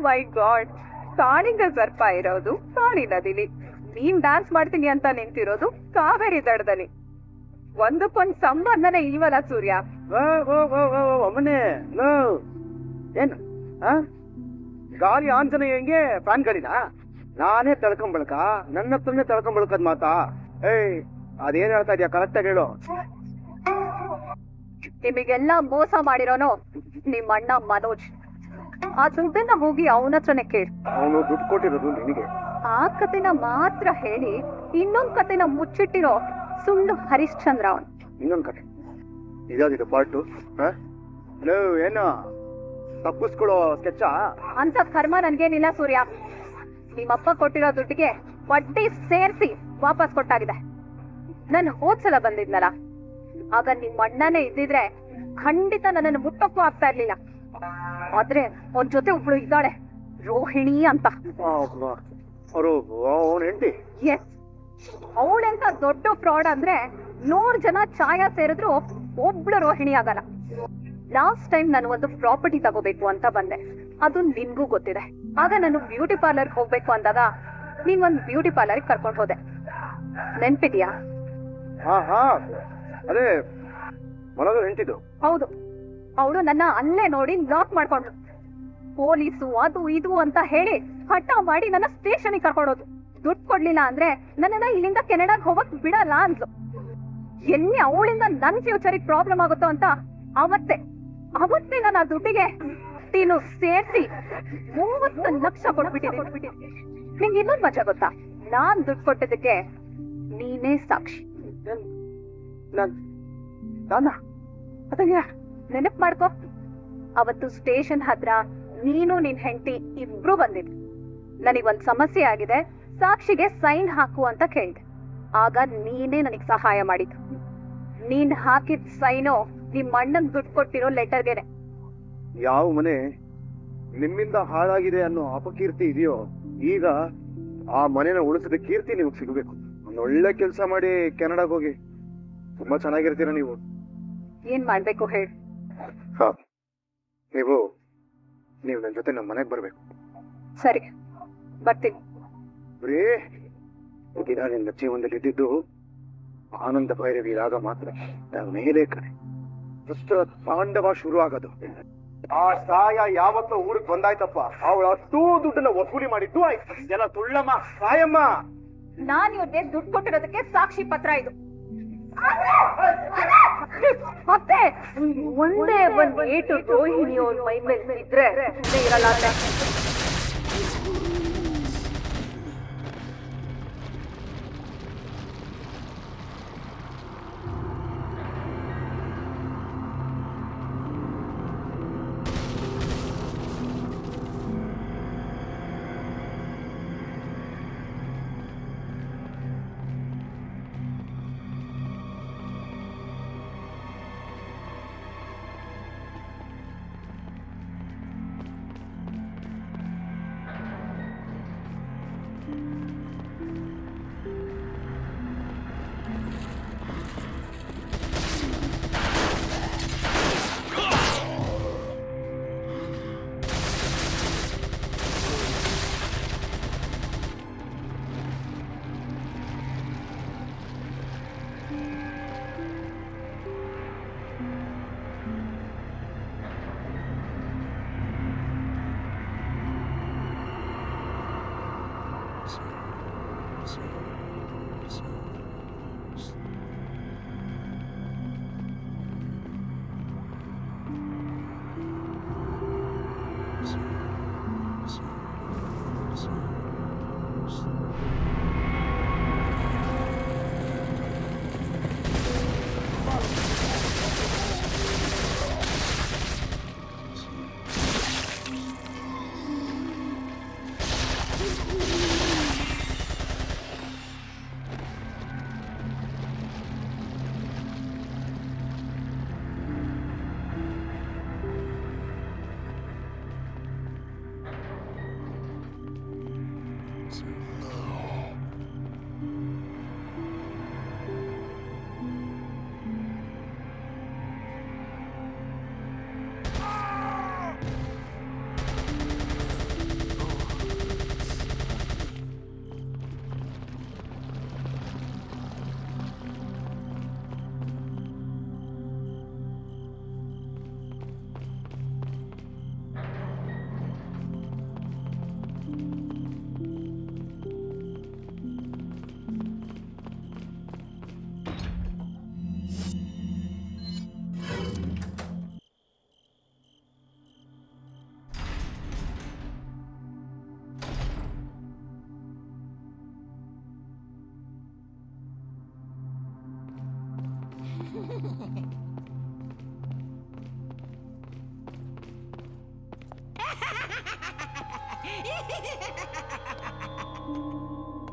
ಮೈ ಗಾಡ್, ಕಾಳಿಂಗ ಸರ್ಪ ಇರೋದು ಕಾಳಿ ನದಿಲಿ, ನೀನ್ ಡ್ಯಾನ್ಸ್ ಮಾಡ್ತೀನಿ ಅಂತ ನಿಂತಿರೋದು ಕಾವೇರಿ ದಡದಲ್ಲಿ. ಒಂದಕ್ಕೊಂದ್ ಸಂಬಂಧನೇ ಇಲ್ವಲ್ಲ ಸೂರ್ಯ. ಅಮ್ಮನೆ ಏನು ಗಾಳಿ ಆಂಜನೇಯಂಗೆ ಫ್ಯಾನ್ ಗಾಡಿನ ನಾನೇ ತಳ್ಕೊಂಬಳಕ, ನನ್ನ ಹತ್ರನೇ ತಳ್ಕೊಂಬಳಕದ್ ಮಾತಾ? ಅದೇನ್ ಹೇಳ್ತಾ ಇದೀಯ ಕರೆಕ್ಟಾಗಿ ಹೇಳು. ನಿಮಗೆಲ್ಲ ಮೋಸ ಮಾಡಿರೋನು ನಿಮ್ ಅಣ್ಣ ಮನೋಜ್. ಆ ದುಡ್ಡನ್ನ ಹೋಗಿ ಅವನ ಹತ್ರನೇ ಕೇಳಿ. ಅವನು ದುಡ್ಡು ಕೊಟ್ಟಿರೋದು ನಿನಗೆ. ಆ ಕತೆನ ಮಾತ್ರ ಹೇಳಿ ಇನ್ನೊಂದ್ ಕತೆನ ಮುಚ್ಚಿಟ್ಟಿರೋ ಸುಳ್ಳು ಹರಿಶ್ಚಂದ್ರ ಅವನ್. ಇನ್ನೊಂದ್ ಕತೆ ಇದಾದಿದ್ದು ಪಾರ್ಟು. ಏನು ತಪ್ಪಿಸ್ಕೊಳ್ಳೋ ಸ್ಕೆಚ್ಚ? ಅಂತ ಕರ್ಮ ನನ್ಗೇನಿಲ್ಲ ಸೂರ್ಯ. ನಿಮ್ಮಪ್ಪ ಕೊಟ್ಟಿರೋ ದುಡ್ಡಿಗೆ ಬಡ್ಡಿ ಸೇರಿಸಿ ವಾಪಸ್ ಕೊಟ್ಟಾಗಿದೆ. ನನ್ ಹೋದ್ಸಲ ಬಂದಿದ್ನಲ್ಲ, ಆಗ ನಿಮ್ ಅಣ್ಣನೇ ಇದ್ದಿದ್ರೆ ಖಂಡಿತ ನನ್ನನ್ನು ಮುಟ್ಟಕ್ಕೂ ಆಗ್ತಾ ಇರ್ಲಿಲ್ಲ. ಆದ್ರೆ ಅವ್ರ ಜೊತೆ ಒಬ್ಳು ಇದ್ದಾಳೆ, ರೋಹಿಣಿ ಅಂತ. ಅವನ ಹೆಂಡತಿ? ಎಸ್, ಅವಳೆಂತ ದೊಡ್ಡ ಫ್ರಾಡ್ ಅಂದ್ರೆ 100 ಜನ ಛಾಯಾ ಸೇರಿದ್ರು ಒಬ್ಳು ರೋಹಿಣಿ ಆಗಲ್ಲ. ಲಾಸ್ಟ್ ಟೈಮ್ ನಾನು ಒಂದು ಪ್ರಾಪರ್ಟಿ ತಗೋಬೇಕು ಅಂತ ಬಂದೆ, ಅದು ನಿನ್ಗೂ ಗೊತ್ತಿದೆ. ಆಗ ನಾನು ಬ್ಯೂಟಿ ಪಾರ್ಲರ್ಗೆ ಹೋಗ್ಬೇಕು ಅಂದಾಗ ನೀನ್ ಒಂದು ಬ್ಯೂಟಿ ಪಾರ್ಲರ್ಗೆ ಕರ್ಕೊಂಡು ಹೋದೆ, ನೆನ್ಪಿದ್ಯಾ? ಅದೇ ಮನೋಜ್ ಹೆಂಡತಿದು. ಹೌದು. ಅವಳು ನನ್ನ ಅಲ್ಲೇ ನೋಡಿ ಲಾಕ್ ಮಾಡ್ಕೊಂಡ್ಳು. ಪೊಲೀಸು ಅದು ಇದು ಅಂತ ಹೇಳಿ ಹಠ ಮಾಡಿ ನನ್ನ ಸ್ಟೇಷನ್ಗೆ ಕರ್ಕೊಂಡೋದು. ದುಡ್ಡು ಕೊಡ್ಲಿಲ್ಲ ಅಂದ್ರೆ ನನ್ನನ್ನ ಇಲ್ಲಿಂದ ಕೆನಡಾಗ್ ಹೋಗಕ್ ಬಿಡಲ್ಲ ಅಂದ್ಲು. ಎಲ್ಲಿ ಅವಳಿಂದ ನನ್ ಫ್ಯೂಚರಿಗೆ ಪ್ರಾಬ್ಲಮ್ ಆಗುತ್ತೋ ಅಂತ ಅವತ್ತೇ ನಾನು ಆ ದುಡ್ಡಿಗೆ ನೀನು ಸೇರಿಸಿ 30 ಲಕ್ಷ ಕೊಟ್ಬಿಟ್ಟಿದ್ದೀನಿ. ನಿಂಗೆ ಇನ್ನೊಂದು ಮಜಾ ಗೊತ್ತಾ? ನಾನ್ ದುಡ್ಡು ಕೊಟ್ಟಿದ್ದಕ್ಕೆ ನೀನೇ ಸಾಕ್ಷಿ. ನೆನಪ್ ಮಾಡ್ಕೋ, ಅವತ್ತು ಸ್ಟೇಷನ್ ಹತ್ರ ನೀನು ನಿನ್ ಹೆಂಡತಿ ಇಬ್ರು ಬಂದಿದ್ರು. ನನಗೊಂದ್ ಸಮಸ್ಯೆ ಆಗಿದೆ, ಸಾಕ್ಷಿಗೆ ಸೈನ್ ಹಾಕು ಅಂತ ಕೇಳಿದೆ. ಆಗ ನೀನೇ ನನಗ್ ಸಹಾಯ ಮಾಡಿದ್ದು. ನೀನ್ ಹಾಕಿದ ಸೈನು ನಿಮ್ ಅಣ್ಣನ್ ದುಡ್ಡು ಕೊಟ್ಟಿರೋ ಲೆಟರ್ಗೆನೆ. ಯಾವ ಮನೆ ನಿಮ್ಮಿಂದ ಹಾಳಾಗಿದೆ ಅನ್ನೋ ಅಪಕೀರ್ತಿ ಇದೆಯೋ, ಈಗ ಆ ಮನೆನ ಉಳಿಸಿದ ಕೀರ್ತಿ ನಿಮ್ಗೆ ಸಿಗಬೇಕು. ಒಂದ್ ಒಳ್ಳೆ ಕೆಲಸ ಮಾಡಿ ಕೆನಡಾಗ ಹೋಗಿ ತುಂಬಾ ಚೆನ್ನಾಗಿರ್ತೀರ ನೀವು. ಏನ್ ಮಾಡ್ಬೇಕು ಹೇಳಿ? ನೀವು ನನ್ ಜೊತೆ ನಮ್ಮ ಮನೆಗ್ ಬರ್ಬೇಕು. ಸರಿ, ಬರ್ತೀನಿ. ಬರೀ ದಿನ ನಿನ್ನ ಜೀವನದಲ್ಲಿ ಇದ್ದಿದ್ದು ಆನಂದ ಭೈರವಿ ರಾಗ ಮಾತ್ರ. ಮೇಲೆ ಕಡೆ ದುಷ್ಟರ ತಾಂಡವ ಶುರು ಆಗೋದು. ಆ ಸಾಯ ಯಾವತ್ತೋ ಊರಿಗೆ ಬಂದಾಯ್ತಪ್ಪ, ಅವಳ ಅಷ್ಟೂ ದುಡ್ಡನ್ನ ವಸೂಲಿ ಮಾಡಿದ್ದು ಆಯ್ತು. ಜನ ತುಳ್ಳಮ್ಮ ಸಾಯಮ್ಮ. ನಾನ್ ಇವ್ರಿಗೆ ದುಡ್ಡು ಕೊಟ್ಟಿರೋದಕ್ಕೆ ಸಾಕ್ಷಿ ಪತ್ರ ಇದು. ಮತ್ತೆ ಒಂದೇ ಒಂದ್ ಏಟು ರೋಹಿಣಿ ಅವ್ರ ಮೈ ಮೇಲೆ ಇದ್ರೆ ಇರಲ್ಲ.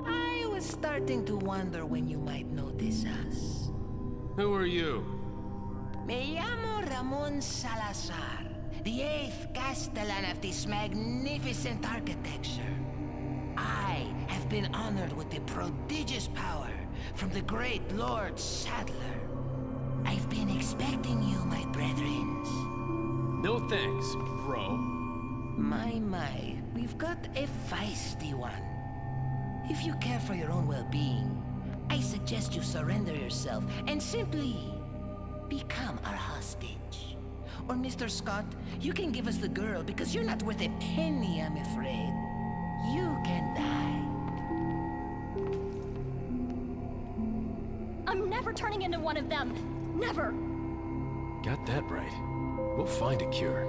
I was starting to wonder when you might notice us. Who are you? Me llamo Ramon Salazar, the 8th Castellan of this magnificent architecture. I have been honored with the prodigious power from the great Lord Sadler. I've been expecting you, my brethrens. No thanks, bro. My, we've got a feisty one. If you care for your own well-being, I suggest you surrender yourself and simply become our hostage. Or Mr. Scott, you can give us the girl because you're not worth a penny, I'm afraid. You can die. I'm never turning into one of them. Never. Got that right. We'll find a cure.